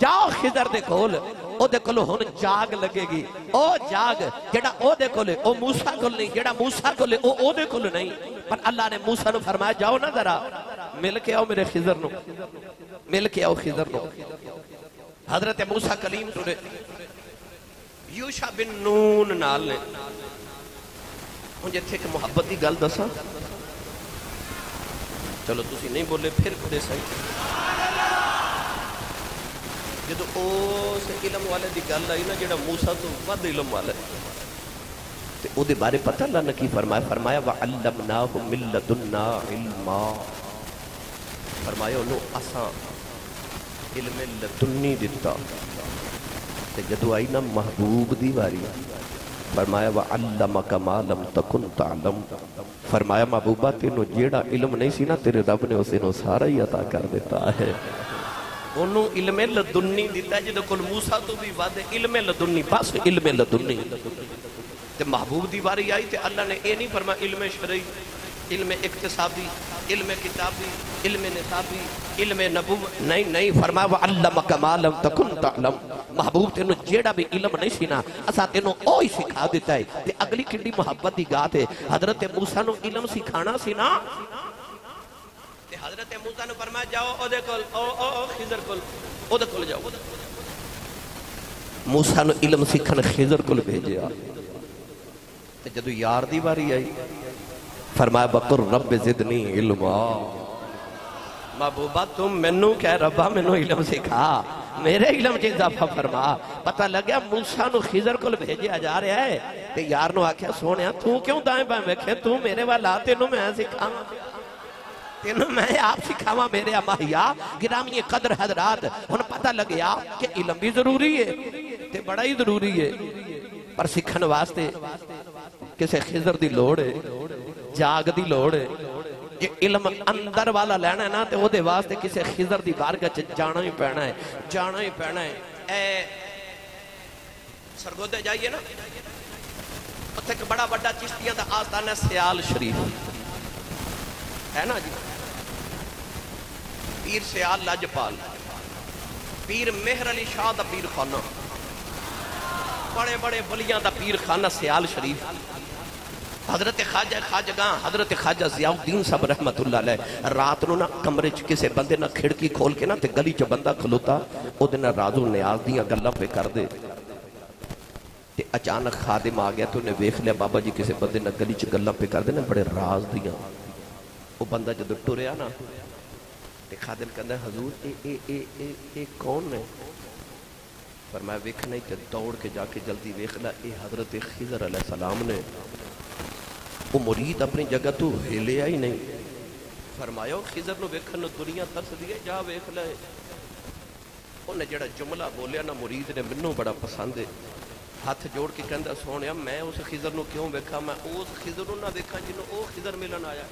جاؤ خضر دے کول او دے کولو ہن جاگ لگے گی او جاگ جڑا او دے کولے او موسیٰ کول نہیں جڑا موسیٰ کولے او دے کول نہیں پر اللہ نے موسیٰ نو فرمایا جاؤ نا ذرا مل کے آؤ میرے خضر نو مل کے آؤ خضر نو حضرت موسیٰ کلیم ٹورے یوشع بن نون نال نے مجھے تھے کہ محبت دی گل دسا چلو تسی نہیں بولے پھر کدے صحیح جدو اس علم والے دی گل آئی نا جڑا موسیٰ تو ود علم والے تے او دے بارے پتہ اللہ نے کی فرمایا وَعَلَّمْنَاهُ مِن لَّدُنَّا عِلْمًا فرمایا انہوں اساں علم لدنی دیتا تے جدو آئی نا محبوب دی واری فرمایا وَعَلَّمَكَ مَا لَمْ تَكُنْ تَعْلَمْ فرمایا محبوبہ تینوں جیڑا علم نہیں سی نا تیرے رب نے اسے نو سارا ہی عطا کر دیتا ہے انہوں علم لدنی دیتا ہے جدو کل موسیٰ تو بھی وعدے علم لدنی بس علم لدنی تے محبوب دی باری آئی تے اللہ نے اے نہیں فرمایا علم شرعی علم اقتصابی علم کتابی علم نصابی علم نبوت نہیں فرمایا وَعَلَّمَكَ مَا لَمْ تَكُنْ تَعْلَمْ محبوب تینوں جیڑا بھی علم نہیں سینا اسا تینوں اوہی سکھا دیتا ہے تے اگلی کنڈی محبت دی گات ہے حضرت موسیٰ نو علم سکھانا سینا تے حضرت موسیٰ نو فرمایا جاؤ او دے کل او خضر کل او دے کل جاؤ موسیٰ نو علم سکھن خضر کل بھیجے تے جدو یار دی باری آئی فرمایا بقر رب زدنی علما محبوبہ تم منو کہہ ربا منو علم سکھا میرے علم چیز اضافہ فرما پتہ لگیا موسیٰ نو خضر کو بھیجیا جا رہا ہے تے یار نو آکھیا سونیا تو کیوں دائیں بائیں بیکھے تو میرے والا تینوں میں سکھاواں تینوں میں آپ سکھاواں میرے اماہیا گرامی قدر حضرات ہن پتہ لگیا کہ علم بھی ضروری ہے تے بڑا ہی ضروری ہے پر سکھن واسطے کسے خضر دی لوڑ ہے جاگ دی لوڑ ہے کہ علم اندر والا لینا ہے نا تے وہ دے واسطے کسے خضر دی بارگاہ جانا ہی پہنا ہے جانا ہی پہنا ہے اے سرگودے جائیے نا اتھے کہ بڑا بڑا چشتیاں دا آستان ہے سیال شریف ہے نا جی پیر سیال لاجپال پیر مہر علی شاہ دا پیر خانہ بڑے بڑے ولیاں دا پیر خانہ سیال شریف حضرت خواجہ خواجگاں حضرت خواجہ ضیاء الدین صاحب رحمت اللہ علیہ رات نو نا کمرے کسے بندے نا کھڑکی کھول کے نا تے گلی چ بندہ کھلوتا او دے نا راز و نیاز دیاں گلاں پہ کر دے تے اچانک خادم آ گیا تو نے ویکھ لیا بابا جی کسے بندے نا گلی چ گلاں پہ کر دے نا بڑے راز دیاں او بندہ جدو ٹریا نا تے خادم کہندا حضور اے کون ہے فرمایا ویکھ نہیں تے دوڑ کے جا کے جلدی ویکھ لا اے حضرت خضر علیہ السلام نے وہ مرید اپنی جگہ تو ہلیا ہی نہیں فرمایا خضر نو ویکھن نو دنیا ترس دیئے جا ویکھ لائے انہیں جڑا جملہ بولیا نا مرید نے منوں بڑا پسند ہے ہاتھ جوڑ کے کہندہ سونیا میں اس خضر نو کیوں ویکھا میں اس خضر نو نہ ویکھا جنہوں او خضر ملن آیا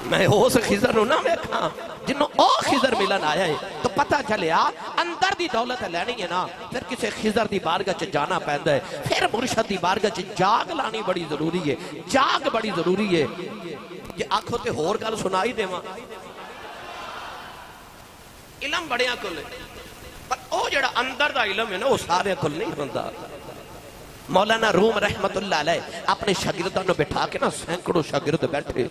میں اس خضر نو نہ ویکھا جنہوں او خضر ملن آیا ہے تو پتہ چلیا اندر دی دولت لینی ہے نا پھر کسے خضر دی بارگاہ چ جانا پہندا ہے پھر مرشد دی بارگاہ چ جاگ لانی بڑی ضروری ہے جاگ بڑی ضروری ہے یہ آنکھوں تے ہور گل سنائی دے ماں علم بڑیاں کل ہے پر او جڑا اندر دا علم ہے نا وہ سارے کل نہیں ہوندہ مولانا روم رحمت اللہ علیہ اپنے شاگردوں نے بٹھا کے نا سینکڑوں شاگرد بیٹھے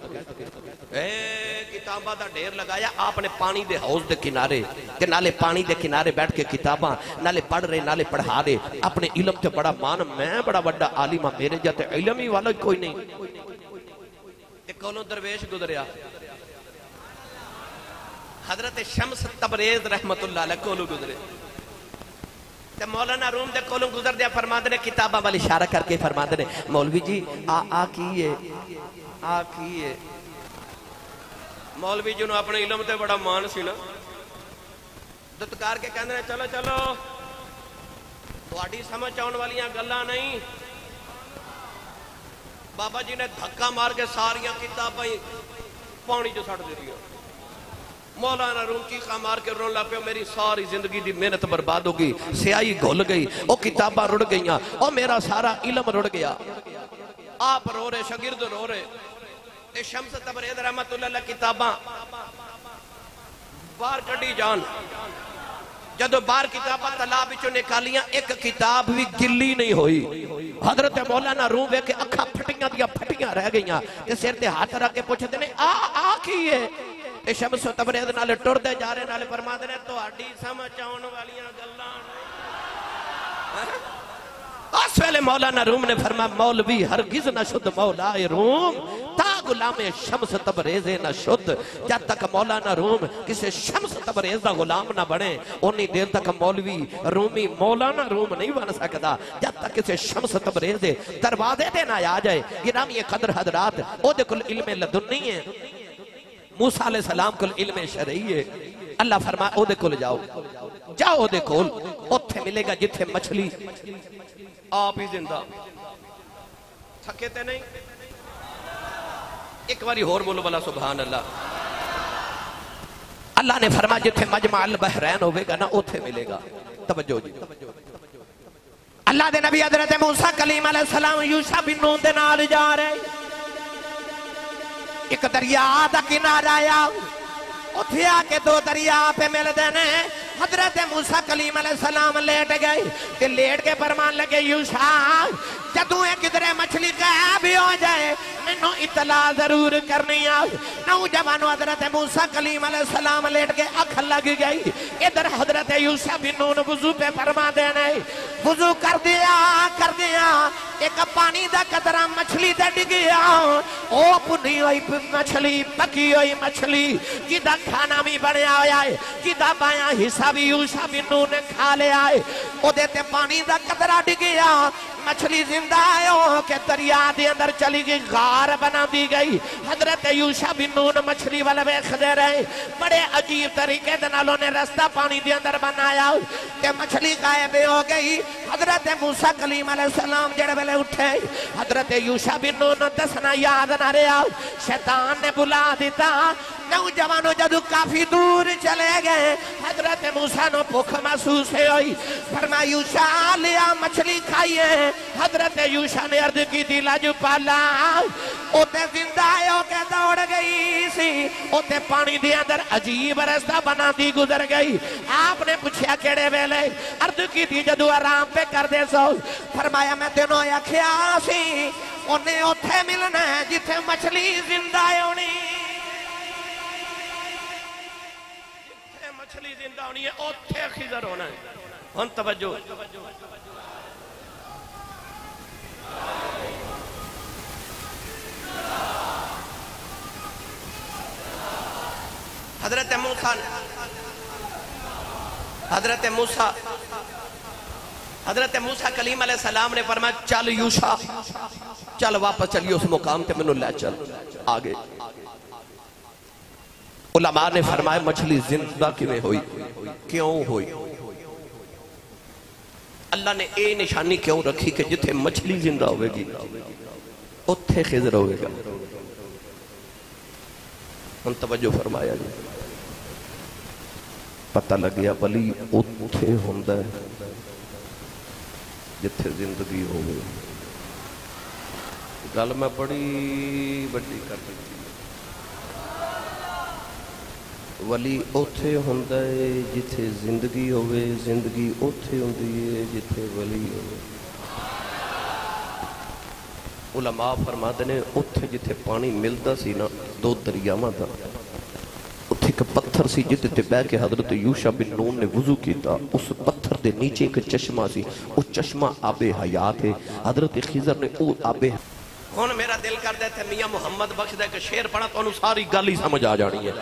کتاباں دا ڈھیر لگایا آپ نے پانی دے حوض دے کنارے تے نالے پانی دے کنارے بیٹھ کے کتاباں نالے پڑھ رہے نالے پڑھا رہے اپنے علم تے بڑا مان میں بڑا بڑا عالمہ میرے جاتے علم ہی والا کوئی نہیں ایک کولوں درویش گزریا حضرت شمس تبریز رحمت اللہ علیہ کولوں گزرے تے مولانا روم دے کولوں گزر دیا فرماندے نے کتاباں والی اشارہ کر کے فرماندے نے مولوی جی آ کیے مولوی جنہوں اپنے علم تے بڑا مان سی نا دتکار کے کہندے نے چلو چلو تہاڈی سمجھ آن والیاں گلاں نہیں بابا جی نے دھکا مار کے ساریاں کتاباں پانی جو سٹ دے دیا مولانا روم چیخا مار کے رون لا پیا میری ساری زندگی دی محنت برباد ہو گئی سیاہی گھل گئی او کتاباں رڑ گئیاں او میرا سارا علم رڑ گیا آپ رو رہے شاگرد رو رہے تے شمس تبریز رحمت اللہ علیہ کتاباں باہر کڈی جان جدو بار کتابہ تلاب بچوں نکالیاں ایک کتاب بھی گلی نہیں ہوئی. حضرت مولانا روم وے کے اکھا پھٹیاں دیا پھٹیاں رہ گئیاں تے سر تے ہاتھ رکھ کے پوچھتے نے آ کی ہے تے شمس و تبریز نالے ٹر دے جا رہے نالے فرما دے تو ہڈی سمجھ آن والیاں گلاں. اس ویلے مولانا روم نے فرما مولوی ہرگز نہ شد مولا روم تا غلام شمس تبریز نہ شد. جب تک مولانا روم کسی شمس تبریز دا غلام نہ بنے انہی دیر تک مولوی رومی مولانا روم نہیں بن سکتا. جب تک کسی شمس تبریز دے دروازے دے نہ آ جائے. گرامی قدر حضرات او دے کل علم لدنی ہے, موسیٰ علیہ السلام کل علم شرعی ہے. اللہ فرمائے او دے کل جاؤ او دے کل اتھے ملے گا جتھے مچھلی آپ ہی زندہ تھکے تے نہیں. ایک باری ہور بولو بلا سبحان اللہ. اللہ نے فرمایا جتھے مجمع البحرین ہوئے گا نا اتھے ملے گا. توجہ جی. اللہ دے نبی حضرت موسیٰ کلیم علیہ السلام یوشع بن نون دے نال جا رہے. ایک دریا دا کنارہ آیا اتھے آ کے دو دریا پہ مل دینے. حضرت موسیٰ کلیم علیہ السلام لیٹ گئے تے لیٹ کے فرمان لگے یوشع جدوں ایک کدرے مچھلی غائب ہو جائے منو اطلاع ضرور کرنی آؤ. نوجوانو حضرت موسیٰ کلیم علیہ السلام لیٹ کے اکھ لگ گئی. ادھر حضرت یوشع بن نون وضو پہ فرما دینے. وضو کر دیا ایک پانی دا قطرہ مچھلی دے ڈگیا. او پنی ہوئی مچھلی پکی ہوئی مچھلی جدہ کھانا بھی بڑھیا ہویا ہے جدہ بایاں حصہ بھی یوشع بن نون نے کھا لے آئے. او دیتے پانی دا قطرہ ڈگیا مچھلی زندہ آئے کہ دریا دے اندر چلی گئی غار بنا دی گئی. حضرت یوشع بن نون مچھلی والے بیخ دے رہے بڑے عجیب طریقے دنالوں نے رستہ پانی دے اندر بنایا کہ مچھلی غائب ہو گئی. حضرت موسیٰ کلیم علیہ السلام جڑے بلے اٹھے حضرت یوشع بن نون دسنا یاد نہ رہا. شیطان نے بلا دیتا. نوجوانوں جدو کافی دور چلے گئے حضرت موسیٰ نو بھوک محسوس ہوئی. فرمایا یوشع لیا مچھلی کھائیے. حضرت یوشع نے عرض کی دی لاجو پالا اوتے زندہ ہو کے دوڑ گئی سی. اوتے پانی دے اندر عجیب رستہ بنا دی گزر گئی. آپ نے پوچھا کیڑے ویلے عرض کی دی جدو آرام پہ کر دے سو. فرمایا میں تینوں یا کھیا سی انہیں اوتھے ملنا ہے جتھے مچھلی زندہ ہونی. جتھے مچھلی زندہ ہونی ہے اوتھے خضر ہونا ہے. ہن توجہ حضرت موسیٰ کلیم علیہ السلام نے فرمایا چل یوشع چل واپس چلیے اس مقام تے منو لے چل آگے. علماء نے فرمایا مچھلی زندہ کیویں ہوئی کیوں ہوئی. اللہ نے اے نشانی کیوں رکھی کہ جتھے مچھلی زندہ ہوئے گی اتھے خضر ہوئے گا. ہم توجہ فرمایا جی. پتہ لگیا بلی اتھے ہوندہ ہے جتھے زندگی ہوئے. گل میں بڑی بڑی کر سکتی ولی اتھے ہوندہ ہے جتھے زندگی ہوئے. زندگی اتھے ہوندی ہے جتھے ولی ہوئے. علماء فرماتے نے اتھے جتھے پانی ملتا سی نا دو دریاواں دا اتھے ایک پتھر سی جتے تے بے کے حضرت یوشع بن نون نے وضو کیتا. اس پتھر دے نیچے ایک چشمہ سی. اس چشمہ آب حیات ہے. حضرت خضر نے او آب کون میرا دل کر دے تھے میاں محمد بخش دے کہ شیر پڑھا تو انہوں ساری گالی سمجھ آ جانی ہے.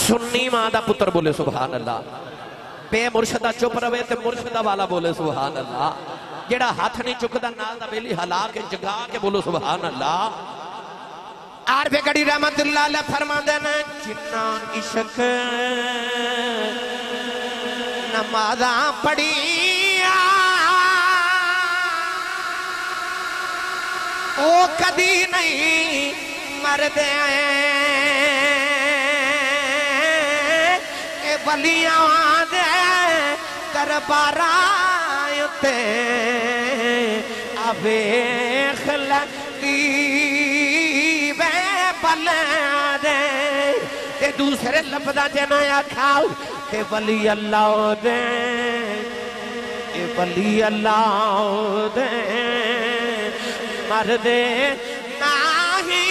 سنی ماں دا پتر بولے سبحان اللہ. بے مرشدہ چپ روے تے مرشدہ والا بولے سبحان اللہ. جیڑا ہاتھ نہیں چکدہ نال دا بیلی حلا کے جگا کے بولو سبحان اللہ. عارف گڑی رحمت اللہ علیہ فرما دینا جنہ عشق نمازاں پڑھیا او کدی نہیں مردے اے ولیاں دے درباراں تے آویخ لگی بلے دے دوسرے لفظہ جنہیں آکھاؤ کہ ولی اللہ دے اے ولی اللہ دے مردے ناہی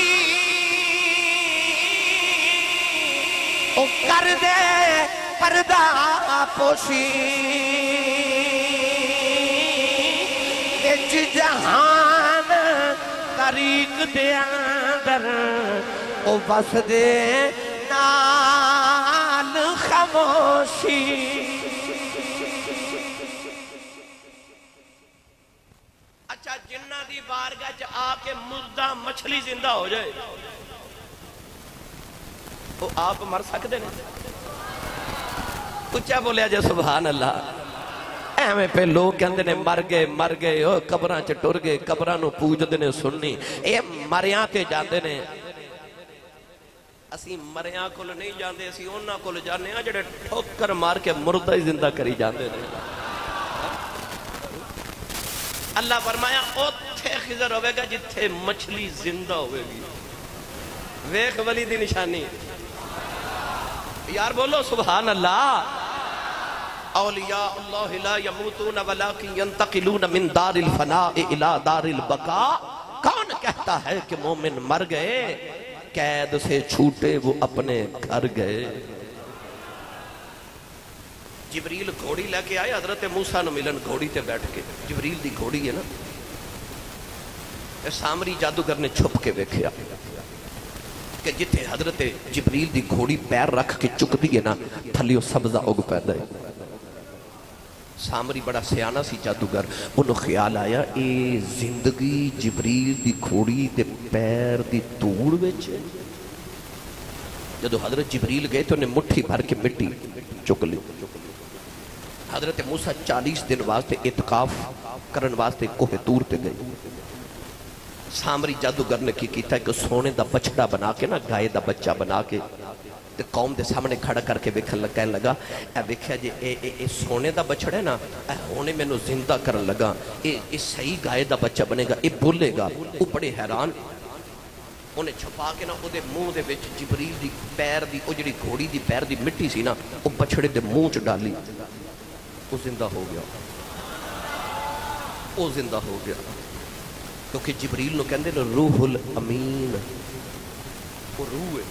او کر دے پردہ پوشی اچ جہان طریق دے اندر او بس دے نال خاموشی اچھا جنہ دی بارگاہ چ آ کے مردہ مچھلی زندہ ہو جائے وہ آپ مر سکتے ہیں اچھا بولیا جے سبحان اللہ ایویں پہ لوگ کہندے نے مر گئے او قبراں چ ٹر گئے قبراں نو پوجدے نے سننی اے مریاں تے جاندے نے اسی مریاں کول نہیں جاندے اسی انہاں کول جانے ہاں جڑے ٹھوکر مار کے مردہ ہی زندہ کری جاندے نے اللہ فرمایا اوتھے خضر ہوئے گا جتھے مچھلی زندہ ہوئے گی ویخ ولی دی نشانی یار بولو سبحان اللہ اولیاء اللہ لا یموتون ولیکن ینتقلون من دار الفناء الى دار البقاء کون کہتا ہے کہ مومن مر گئے قید سے چھوٹے وہ اپنے گھر گئے جبریل گھوڑی لے کے آئے حضرت موسیٰ نو ملن گھوڑی تے بیٹھ کے جبریل دی گھوڑی ہے نا سامری جادوگر نے چھپ کے ویکھیا کہ جتھے حضرت جبریل دی گھوڑی پیر رکھ کے چک دیئے نا تھلیو سبزہ اگ پیدا ہے سامری بڑا سیانہ سی جادوگر انہوں خیال آیا اے زندگی جبریل دی گھوڑی دے پیر دی توڑ ویچے جدو حضرت جبریل گئے تو انہیں مٹھی بھر کے مٹی چک لی حضرت موسیٰ 40 دن واسطے اعتکاف کرن واسطے کوہ طور تے گئے سامری جادوگر نے کی کیتا ہے کہ سونے دا بچڑا بنا کے نا گائے دا بچہ بنا کے تے قوم دے سامنے کھڑا کر کے کہنے لگا اے ویکھیا جی اے سونے دا بچڑا ہے نا اے ہونے میں نو زندہ کرن لگا اے صحیح گائے دا بچہ بنے گا اے بولے گا وہ بڑے حیران انہیں چھپا کے نا او دے منہ دے وچ جبریل دی پیر دی او جڑی گھوڑی دی پیر دی مٹی سی نا او بچڑے دے منہ چ ڈالی وہ زندہ ہو گیا وہ زندہ ہو گیا کیونکہ جبریل نو کہندے نے روح الامین وہ روح ہے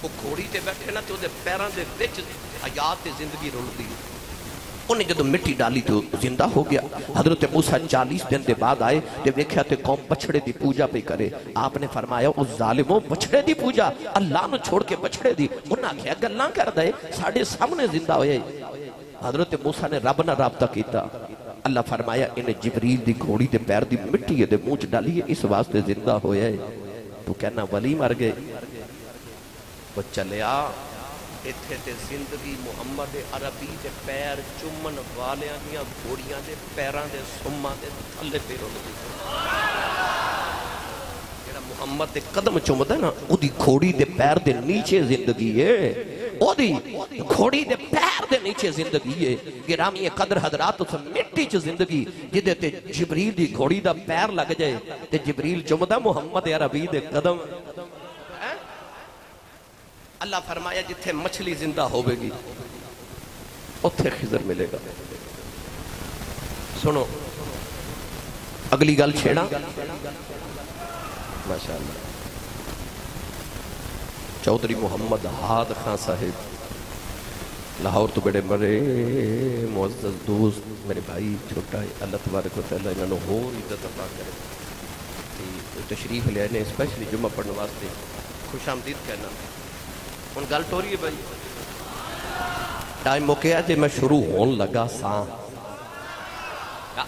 وہ گھوڑی تے بیٹھے نا تو دے پیران دے وچ حیات زندگی رول دی انہیں جدو مٹی ڈالی تو زندہ ہو گیا حضرت موسیٰ 40 دن دے بعد آئے تے ویکھیا تے قوم بچڑے دی پوجا پہ کرے آپ نے فرمایا اس ظالموں بچڑے دی پوجا اللہ نو چھوڑ کے بچڑے دی انہاں کیا گلاں کر دے ساڑھے سامنے زندہ ہوئے حضرت موسیٰ نے رب نہ رابطہ کیتا اللہ فرمایا انہیں جبریل دی گھوڑی دے پیر دی مٹی دے منہ ڈالی اس واسطے زندہ ہوئے تو کہنا ولی مر گئے وہ چلیا اتھے تے زندگی محمد عربی دے پیر چمن والیاں دیاں گھوڑیاں دے پیران دے سمہ دے تھلے پیروں دے جڑا محمد دے قدم چمد ہے نا او دی گھوڑی دے پیر دے نیچے زندگی ہے او دی گھوڑی دے پیر دے نیچے زندگی ہے گرامی قدر حضرات اس مٹی چ زندگی جدے تے جبریل دی گھوڑی دا پیر لگ جائے تے جبریل چمدہ محمد عربی دے قدم اللہ فرمایا جتھے مچھلی زندہ ہوئے گی اتھے خضر ملے گا سنو اگلی گل چھیڑا ماشاءاللہ چودھری محمد ہاد خان صاحب لاہور تو بڑے مرے معزز دوست میرے بھائی چھوٹا ہے اللہ تبارک و تعالیٰ انہوں نے ہو عزت عطا کرے تشریف لے آنے اسپیشلی جمعہ پڑھنے واسطے خوش آمدید کہنا ان گل ٹوری ہے بھائی ٹائم موقع ہے میں شروع ہون لگا ساں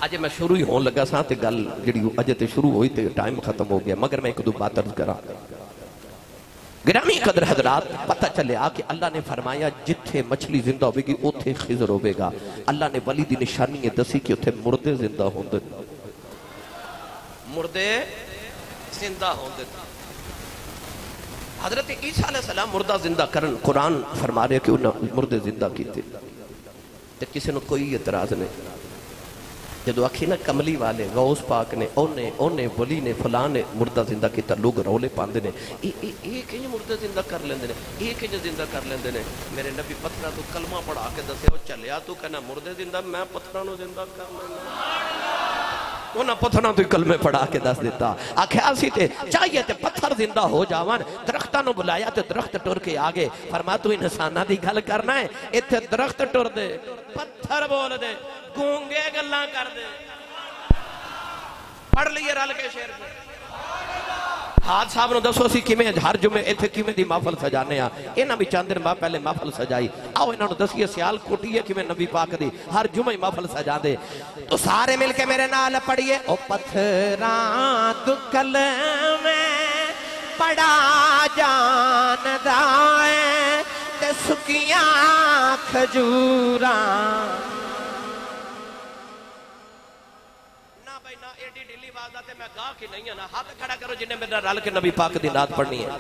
اجے میں شروع ہی ہون لگا ساں تے گل جڑی اجے تے شروع ہوئی تے ٹائم ختم ہو گیا مگر میں ایک دو بات عرض کرا گرامی قدر حضرات پتہ چلے کہ اللہ نے فرمایا جتھے مچھلی زندہ ہوئے گی اتھے خضر ہوئے گا اللہ نے ولی دی نشانی دسی کہ اتھے مردے زندہ ہوندے مردے زندہ ہوندے حضرت عیسیٰ علیہ السلام مردہ زندہ کرن قرآن فرما رہے کہ انہوں مردے زندہ کیتے تے کسی نے کوئی اعتراض نہیں جدو آکھی نا کملی والے غوث پاک نے اونے ولی نے فلان نے مردہ زندہ کی لوگ رولے پاندے نے یہ کنج مردہ زندہ کر لیندے نے یہ کنج زندہ کر لیندے نے میرے نبی پتھرہ تو کلمہ پڑھا کے دسے ہو چلیا تو کہنا مردے زندہ میں پتھرہ نو زندہ کر لیندے انہاں پتھرہ تو کلمے پڑھا کے دس دیتا آکھیا سی تے چاہیے تے پتھر زندہ ہو جاوان درختہ نو بلایا تے درخت ٹور کے آگے فرما تو انسانہ دی گھل کرنا ہے اتھے درخت ٹور دے پتھر بول دے گونگے گلاں کر دے پڑھ لیے رل کے شیر کو حاج صاحب نو دسو سی کیمیں ہر جمعے ایتھے کیمیں دی محفل سجانے آ انہاں بھی چند دن بعد پہلے محفل سجائی آؤ انہاں نو دسیے سیال کوٹی ہے کیمیں نبی پاک دی ہر جمعے محفل سجا دے تو سارے مل کے میرے نال پڑھیے او پتھراں تو کلمے پڑا جان دائیں تے سکیاں کھجوراں میں گاہ کی نہیں ہے نا ہاتھ کھڑا کرو جنہیں میرا رل کے نبی پاک دی نات پڑھنی ہے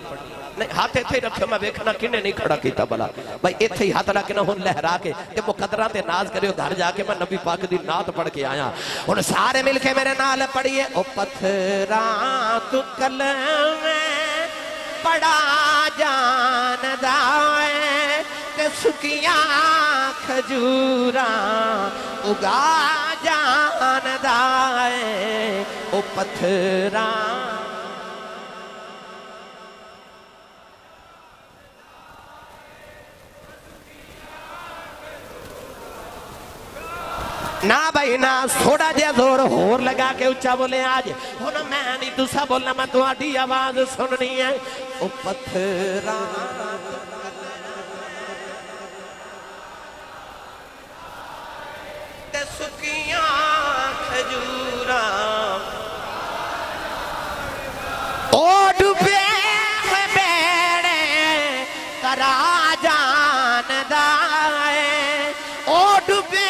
نہیں ہاتھ ایتھے ہی رکھو میں بیکھنا کنے نہیں کھڑا کیتا بلا بھائی ایتھے ہی ہاتھ رکھنا ہون لہرا کے تے مقدرہ تے ناز کریو گھر جا کے میں نبی پاک دی نات پڑھ کے آیا ان سارے مل کے میرے نال پڑھیے او پتھراں تو کلمے پڑا جان دائیں تے سکیاں کھجوراں اگا جان دائیں او پتھراں نہ بھائی نہ تھوڑا جے زور ہور لگا کے اچھا بولے آج ہونا میں نہیں تسا بولنا میں تو آڈی آواز سننی ہے او پتھراں تے سکیاں کھجوراں او ڈوبے بیڑے کرا جان دائیں او ڈوبے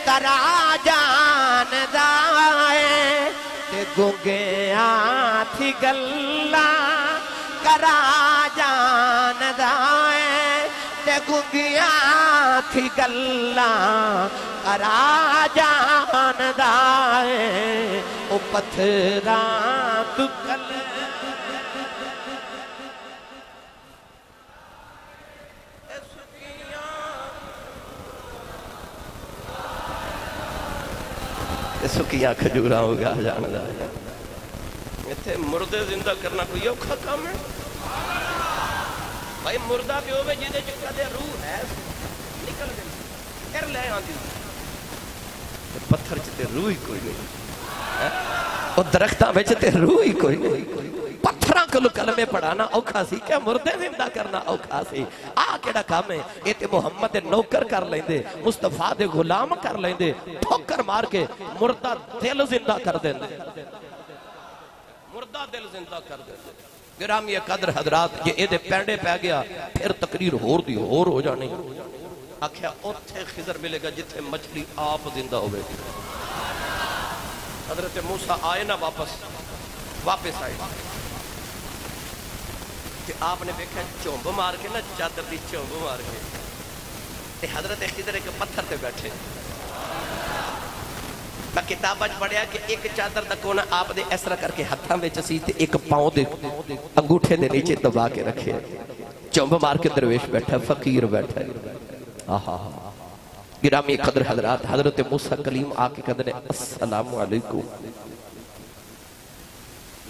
کرا جان دائیں تے گونگے آتھی گلاں کرا جان دائیں تے گونگے آتھی گلاں کرا جان دائیں او پتھراں تو کلمے سکیاں کھجوراں ہوگا جاندہ ہے اتھے مردے زندہ کرنا کوئی اوکھا کام ہے بھائی مردہ بھی ہوئے جیدے چکا دے روح ہے نکل گئی پھر لے آندی پتھر چتے روح ہی کوئی نہیں وہ درختہ میں چتے روح ہی کوئی نہیں پتھراں کو کلمے پڑھانا اوکھا سی کیا مردے زندہ کرنا اوکھا سی کیڑا کام ہے یہ تے محمد نوکر کر لیندے مصطفیٰ دے غلام کر لیندے ٹھوکر مار کے مردہ دل زندہ کر دیندے مردہ دل زندہ کر دیندے گرامی قدر حضرات یہ دے پینڈے پہ گیا پھر تقریر ہور دی ہور ہو جانی آکھیا اوتھے خضر ملے گا جتھے مچھلی آپ زندہ ہوئے حضرت موسیٰ آئے نا واپس آئے کہ آپ نے دیکھا چومب مار کے نا چادر دی چومب مار کے تے حضرت خضر ایک پتھر تے بیٹھے میں کتاب اج پڑھیا کہ ایک چادر دا کونا آپ دے اس طرح کر کے ہتھاں وچ سی تے ایک پاؤں دے انگوٹھے دے نیچے دبا کے رکھے چومب مار کے درویش بیٹھا فقیر بیٹھا آہا گرامی قدر حضرات حضرت موسیٰ کلیم آ کے کہتے ہیں السلام علیکم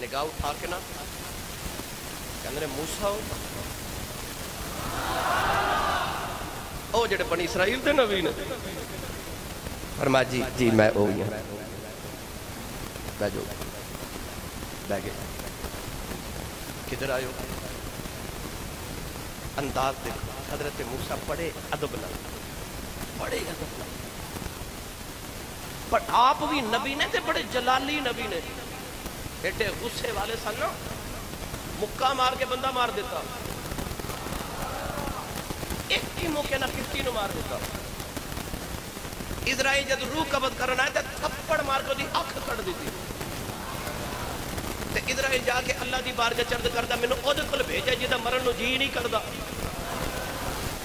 نگاہ اٹھا کے نا کہتے ہیں موسیٰ او جڑے بنی اسرائیل دے نبی نے فرما جی میں اوہی ہوں بیجو بیگے کدھر آئے ہو انداز دیکھو حضرت موسیٰ بڑے ادب نہ بڑے ادب نہ پر آپ بھی نبی نے تے بڑے جلالی نبی نے بیٹے غصے والے سن مکہ مار کے بندہ مار دیتا ایک ہی موقع نہ کسی نو مار دیتا اسرائیل جد روح قبض کرنا ہے تے تھپڑ مار کو دی اکھ کٹ دیتی تے اسرائیل جا کے اللہ دی بارگاہ چرد کردا مینوں اودے کول بھیجا جدا مرن نو جی نہیں کردا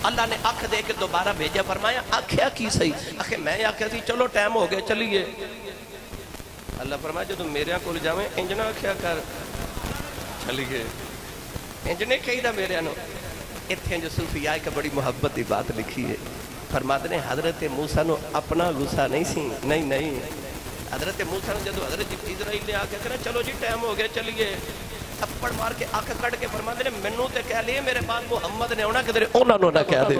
اللہ نے اکھ دے کے دوبارہ بھیجا، فرمایا آکھیا کی صحیح؟ آکھے میں آکھیا تھی چلو ٹائم ہو گیا چلیے۔ اللہ فرمایا جو تم میرے کو لے جاویں انجنا آکھیا کر چلیے، انجنے کہی دا میرے نو۔ اتھے جو صوفیاء ایک بڑی محبت دی بات لکھی ہے، فرماتے نے حضرت موسیٰ نو اپنا غصہ نہیں سی، نہیں حضرت موسیٰ نے جدو حضرت اسرائیل نے آکے کہنا چلو جی ٹائم ہو گیا چلیے، تھپڑ مار کے آنکھ کٹ کے فرماتے نے منوں تے کہہ لیے میرے بعد محمد نے ہونا کدھر انہوں نے نہ کہہ دے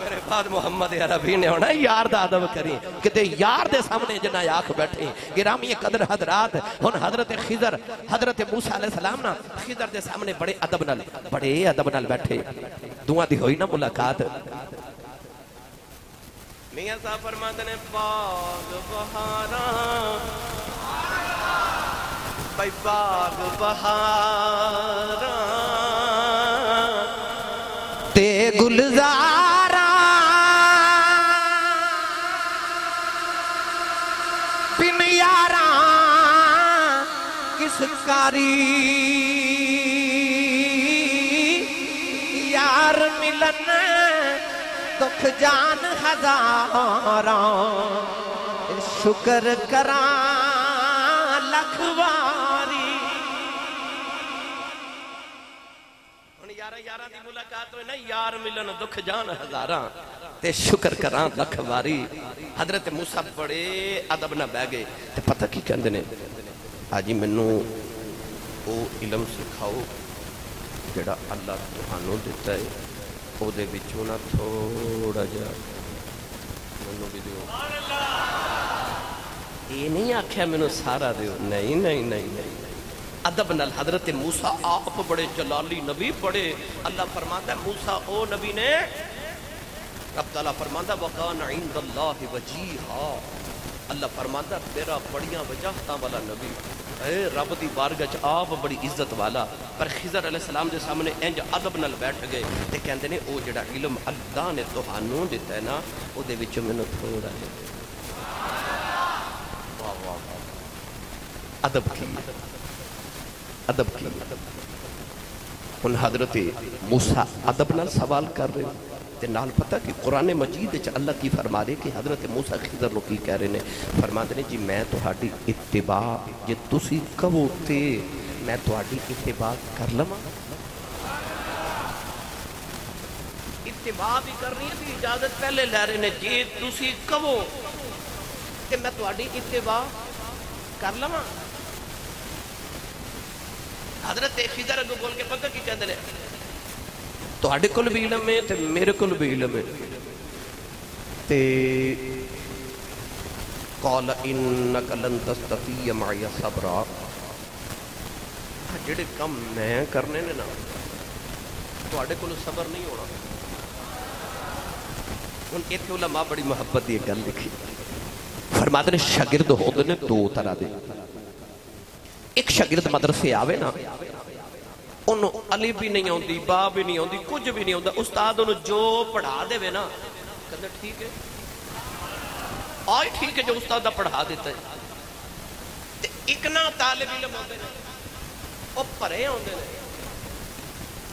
میرے بعد محمد عربی نے ہونا یار دا ادب کریں کہ یار دے سامنے جنہ آنکھ بیٹھے۔ گرامی قدر حضرات ہن حضرت خضر حضرت موسیٰ علیہ السلام نا خضر دے سامنے بڑے ادب نال بیٹھے، دعا دی ہوئی نا ملاقات۔ میاں صاحب فرماتے نے باغ بہاراں بھائی باغ بہاراں تے گلزاراں بن یاراں کس کاری یار ملن دکھ جان ہزاراں شکر کراں لکھ واری۔ یاراں دی ملاقات ہوئی نا یار ملن دکھ جان ہزاراں تے شکر کراں لکھ واری۔ حضرت موسیٰ بڑے ادب نہ بہ گئے تے پتہ کی کہندے نے آجی منوں او علم سکھاؤ جڑا اللہ تہانوں دیتا ہے او دے وچوں نہ تھوڑا جا منوں بھی دیو۔ یہ نہیں آکھیا منوں سارا دیو، نہیں ادب نال حضرت موسیٰ آپ بڑے جلالی نبی بڑے اللہ فرماتا ہے موسیٰ او نبی نے رب تعالیٰ فرماتا ہے وَقَانَ عِنْدَ اللَّهِ وَجِيهًا اللہ فرماتا ہے میرا بڑیاں وجاہتاں والا نبی اے رب دی بارگاہ آپ بڑی عزت والا۔ پر خضر علیہ السلام دے سامنے انج ادب نال بیٹھ گئے تے کہندے نے او جڑا علم اللہ نے تہانوں دتا ہے نا او دے وچ مینوں تھوڑا ہے۔ ادب کی ان حضرت موسیٰ ادب نال سوال کر رہے ہیں تے نال پتہ کہ قرآن مجید وچ اللہ کی فرما رہے کہ حضرت موسیٰ خضر نو کی کہہ رہے ہیں، فرماتے ہیں جی میں تہاڈی اتباع جے تسی کہو تے میں تہاڈی اتباع کر لواں۔ اتباع بھی کرنی ہے اجازت پہلے لے رہے ہیں جے تسی کہو تے میں تہاڈی اتباع کر لواں۔ حضرت خضر اگوں بول کے پتہ کی کہندے نے تہاڈے کول بھی علم ہے تے میرے کول بھی علم ہے تے قال انک لن تستطیع معی صبرا جڑے کم میں کرنے نے نا تہاڈے کول صبر نہیں ہونا۔ ہن ایتھے علماء بڑی محبت دی گل لکھی فرماتے نے شاگرد ہوندے نے دو طرح دے، ایک شاگرد مدرسے آوے نا انہوں علی بھی نہیں ہوندی با بھی نہیں ہوندی کچھ بھی نہیں ہوندا، استاد انہوں جو پڑھا دے وے نا کہتے ٹھیک ہے آئی ٹھیک ہے جو استاد پڑھا دیتا ہے۔ ایک نا طالب علم ہوندے نے وہ پرے ہوندے نے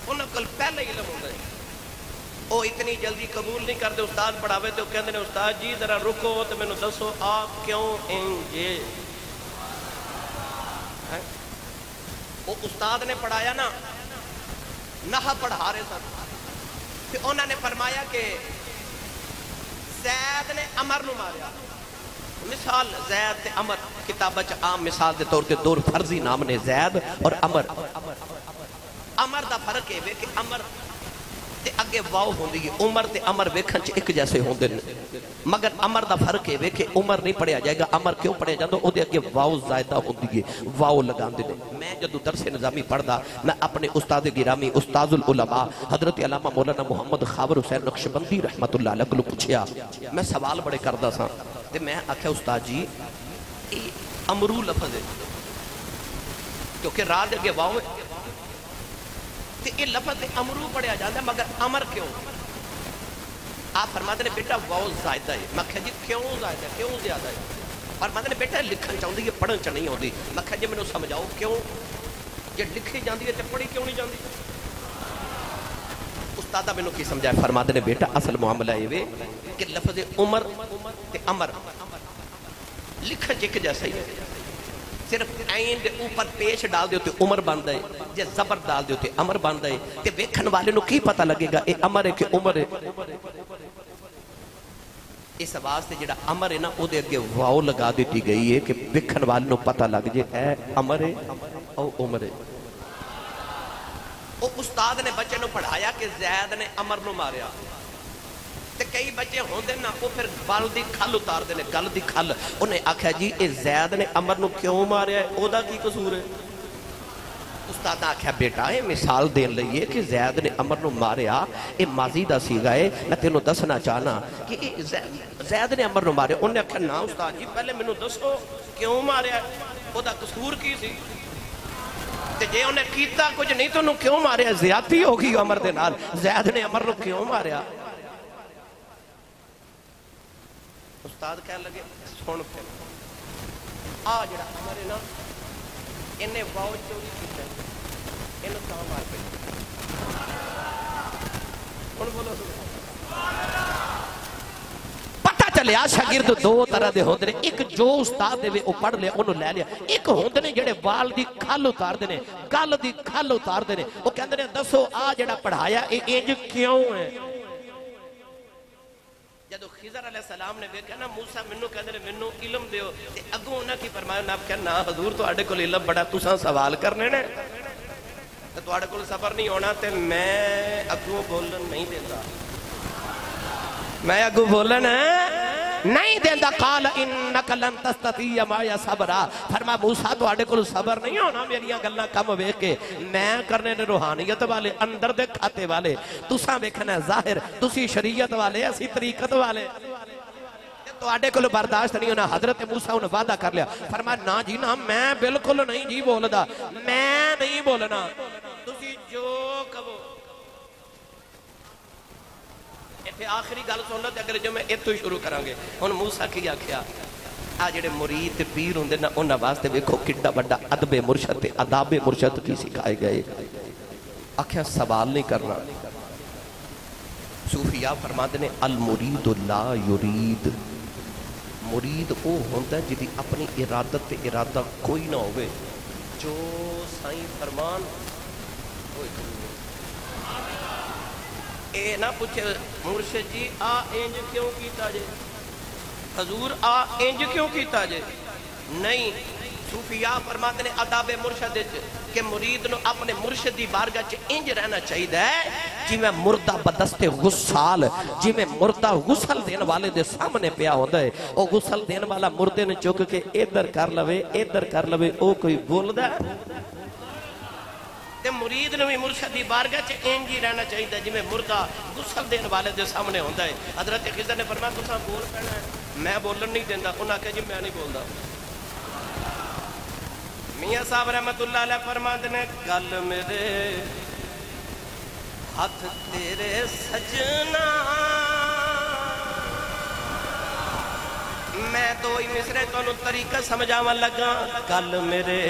انہوں کل پہلے علم ہوندے نے وہ اتنی جلدی قبول نہیں کرتے استاد پڑھاوے تو کہندے نے استاد جی ذرا رکو تو میں نے دسو آپ کیوں انجے وہ استاد نے پڑھایا نا نحو پڑھا رہے سن کہ انہوں نے فرمایا کہ زید نے عمر نو ماریا، مثال زید تے عمر کتابہ چا عام مثال دے طور تے دور فرضی نام نے زید اور عمر۔ عمر دا فرق ہے کہ عمر تے اگے واو ہوندی ہے، عمر تے عمر ویکھن چ ایک جیسے ہوندے نے، مگر عمر دا فرق ہے کہ عمر نہیں پڑھیا جائے گا، عمر کیوں پڑھیا جاتا او دے اگے واو زائدہ ہوندی ہے، واو لگاندے نے۔ میں جدو درس نظامی پڑھدا میں اپنے استاد گرامی استاذ العلماء حضرت علامہ مولانا محمد خاور حسین نقشبندی رحمت اللہ علیہ کو پوچھیا، میں سوال بڑے کردا سا تے میں آکھیا استاد جی امرو لفظ ہے کیونکہ راہ دے اگے واو ہے تے یہ لفظ امرو پڑھیا جاتا ہے مگر امر کیوں؟ آپ فرماتے ہیں بیٹا واو زائدہ ہے۔ میں کہا جی کیوں زائدہ ہے کیوں زیادہ ہے؟ فرماتے ہیں بیٹا لکھن چاہوں دی یہ پڑھن چاہ نہیں ہوتی۔ میں کہا جی میں نے سمجھاؤ کیوں؟ یہ لکھی جاندی ہے تے پڑھی کیوں نہیں جاندی؟ استادہ میں کی سمجھائے فرماتے نے بیٹا اصل معاملہ یہ کہ لفظ عمر تے امر لکھ جک جیسا ہی صرف عین دے اوپر پیش ڈال دیو تے عمر بن دے جے زبر ڈال دیو تے امر بن دے تے ویکھن والے نو کی پتہ لگے گا اے امر ہے کہ عمر ہے اس واسطے جڑا امر ہے نا او دے اگے واو لگا دیتی گئی ہے کہ ویکھن والے نو پتہ لگ جے اے امر ہے او عمر ہے او استاد نے بچے نو پڑھایا کہ زید نے امر نو ماریا تے کئی بچے ہوندے نا وہ پھر بال دی کھل اتار دینے گل دی کھل انہیں آکھیا جی اے زید نے امر نو کیوں ماریا ہے او دا کی قصور ہے استاد نے آکھیا بیٹا اے مثال دین لئیے کہ زید نے امر نو ماریا اے ماضی دا سیگا ہے میں تینوں دسنا چاہنا کہ زید نے امر نو ماریا انہیں آکھیا نا استاد جی پہلے میں نو دسو کیوں ماریا ہے او دا قصور کی سی تے جے انہیں کیتا کچھ نہیں تو انہوں کیوں ماریا زیادتی ہوگی عمر دے نال زید نے عمر نو کیوں ماریا استاد کہہ لگے سن پھر آ جڑا عمر ہے نا انہیں واو چوری کیتا ہے انہوں کہاں مار پہ ان بولو پتہ چلیا شاگرد دو طرح دے ہوندے نے ایک جو استاد دے او پڑھ لے انہوں لے لیا ایک ہوندے نے جڑے وال دی کھل اتار دے نے گل دی کھل اتار دے نے وہ کہندے نے دسو آ جڑا پڑھایا اے انج کیوں ہے جدو خضر علیہ السلام نے دیکھا نا موسیٰ منو کہندے نے منو علم دیو تے اگوں انہاں کی فرمایا نا کہنا حضور تو آڑے کول علم بڑا تساں سوال کرنے نے تے تو آڑے کول صبر نہیں ہونا تے میں اگوں بولن نہیں دیتا میں اگوں بولن نہیں دیندہ قال انکا لن تستطیع مایا صبرا فرما موسیٰ تو آڑے کل صبر نہیں ہونا میریاں گلنا کم ویکے میں کرنے نے روحانیت والے اندر دے کھاتے والے تساں ویکھنا ظاہر تسی شریعت والے اسی طریقت والے تو آڑے کل برداشت نہیں ہونا حضرت موسیٰ انہیں وعدہ کر لیا فرما نا جی نا میں بالکل نہیں جی بولدا میں نہیں بولنا تسی جو کبو پھر آخری گل سن لو تے اگلے جو میں اتو ہی شروع کرانگے ان موسیٰ کی آکھیا آ جڑے مرید پیر ہوندے نا انہاں واسطے ویکھو کڈا بڑا ادب مرشد تے آداب مرشد کی سکھائے گئے آکھیا سوال نہیں کرنا صوفیاء فرماتے نے المرید لا یرید مرید او ہوندا جدی اپنی ارادت تے ارادہ کوئی نہ ہوئے جو سائیں فرمان کوئی اے نہ پوچھے مرشد جی آ انج کیوں کیتا جے حضور آ انج کیوں کیتا جے نہیں صوفیاء فرماتے نے آداب مرشد کہ مرید نو اپنے مرشد دی بارگاہ چ انج رہنا چاہیے جی میں مردہ بدست غسال جی میں مردہ غسل دین والے دے سامنے پیا ہوندا ہے او غسل دین والا مردے نے چک کے ادھر کر لوے او کوئی بولدا ہے تے مرید نے بھی مرشدی بارگاہ چ انج ہی رہنا چاہیے جی میں مردہ غسل دین والے دے سامنے ہوندا ہے حضرت خضر نے فرمایا تساں بول پینا ہے میں بولن نہیں دیندا انہاں کہا جی میں نہیں بولدا میاں صاحب رحمت اللہ علیہ فرماتے نے گل میرے ہاتھ تیرے سجنا میں تو ہی مصرے تو طریقہ سمجھاواں لگا گل میرے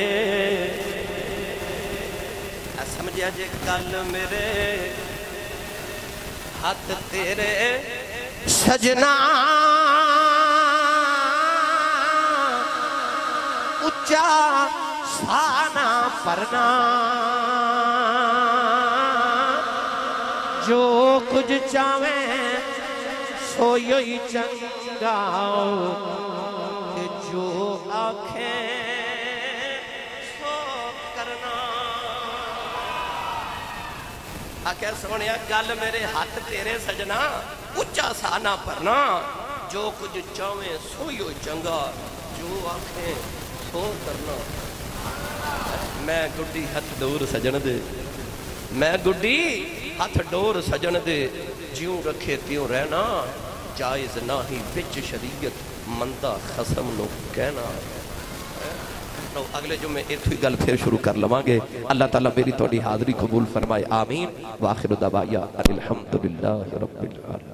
سمجھا جے گل میرے ہاتھ تیرے سجنا اچھا سانا پرنا جو کچھ چاہیں سو یہی چنگا جو آنکھیں آکھیا سونیا گل میرے ہاتھ تیرے سجنا اچھا سانا پرنا جو کچھ چاہیں سوئیو چنگا جو آنکھیں سو کرنا میں گڈی ہاتھ ڈور سجن دے میں گڈی ہاتھ ڈور سجن دے جیوں رکھے تیوں رہنا جائز نہ ہی بچ شریعت مندہ خسم نو کہنا اگلے جو میں ایتھو ہی گل پھر شروع کر لواں گے اللہ تعالیٰ میری توڑی حاضری قبول فرمائے آمین وآخر دعوایا الحمدللہ رب العالمین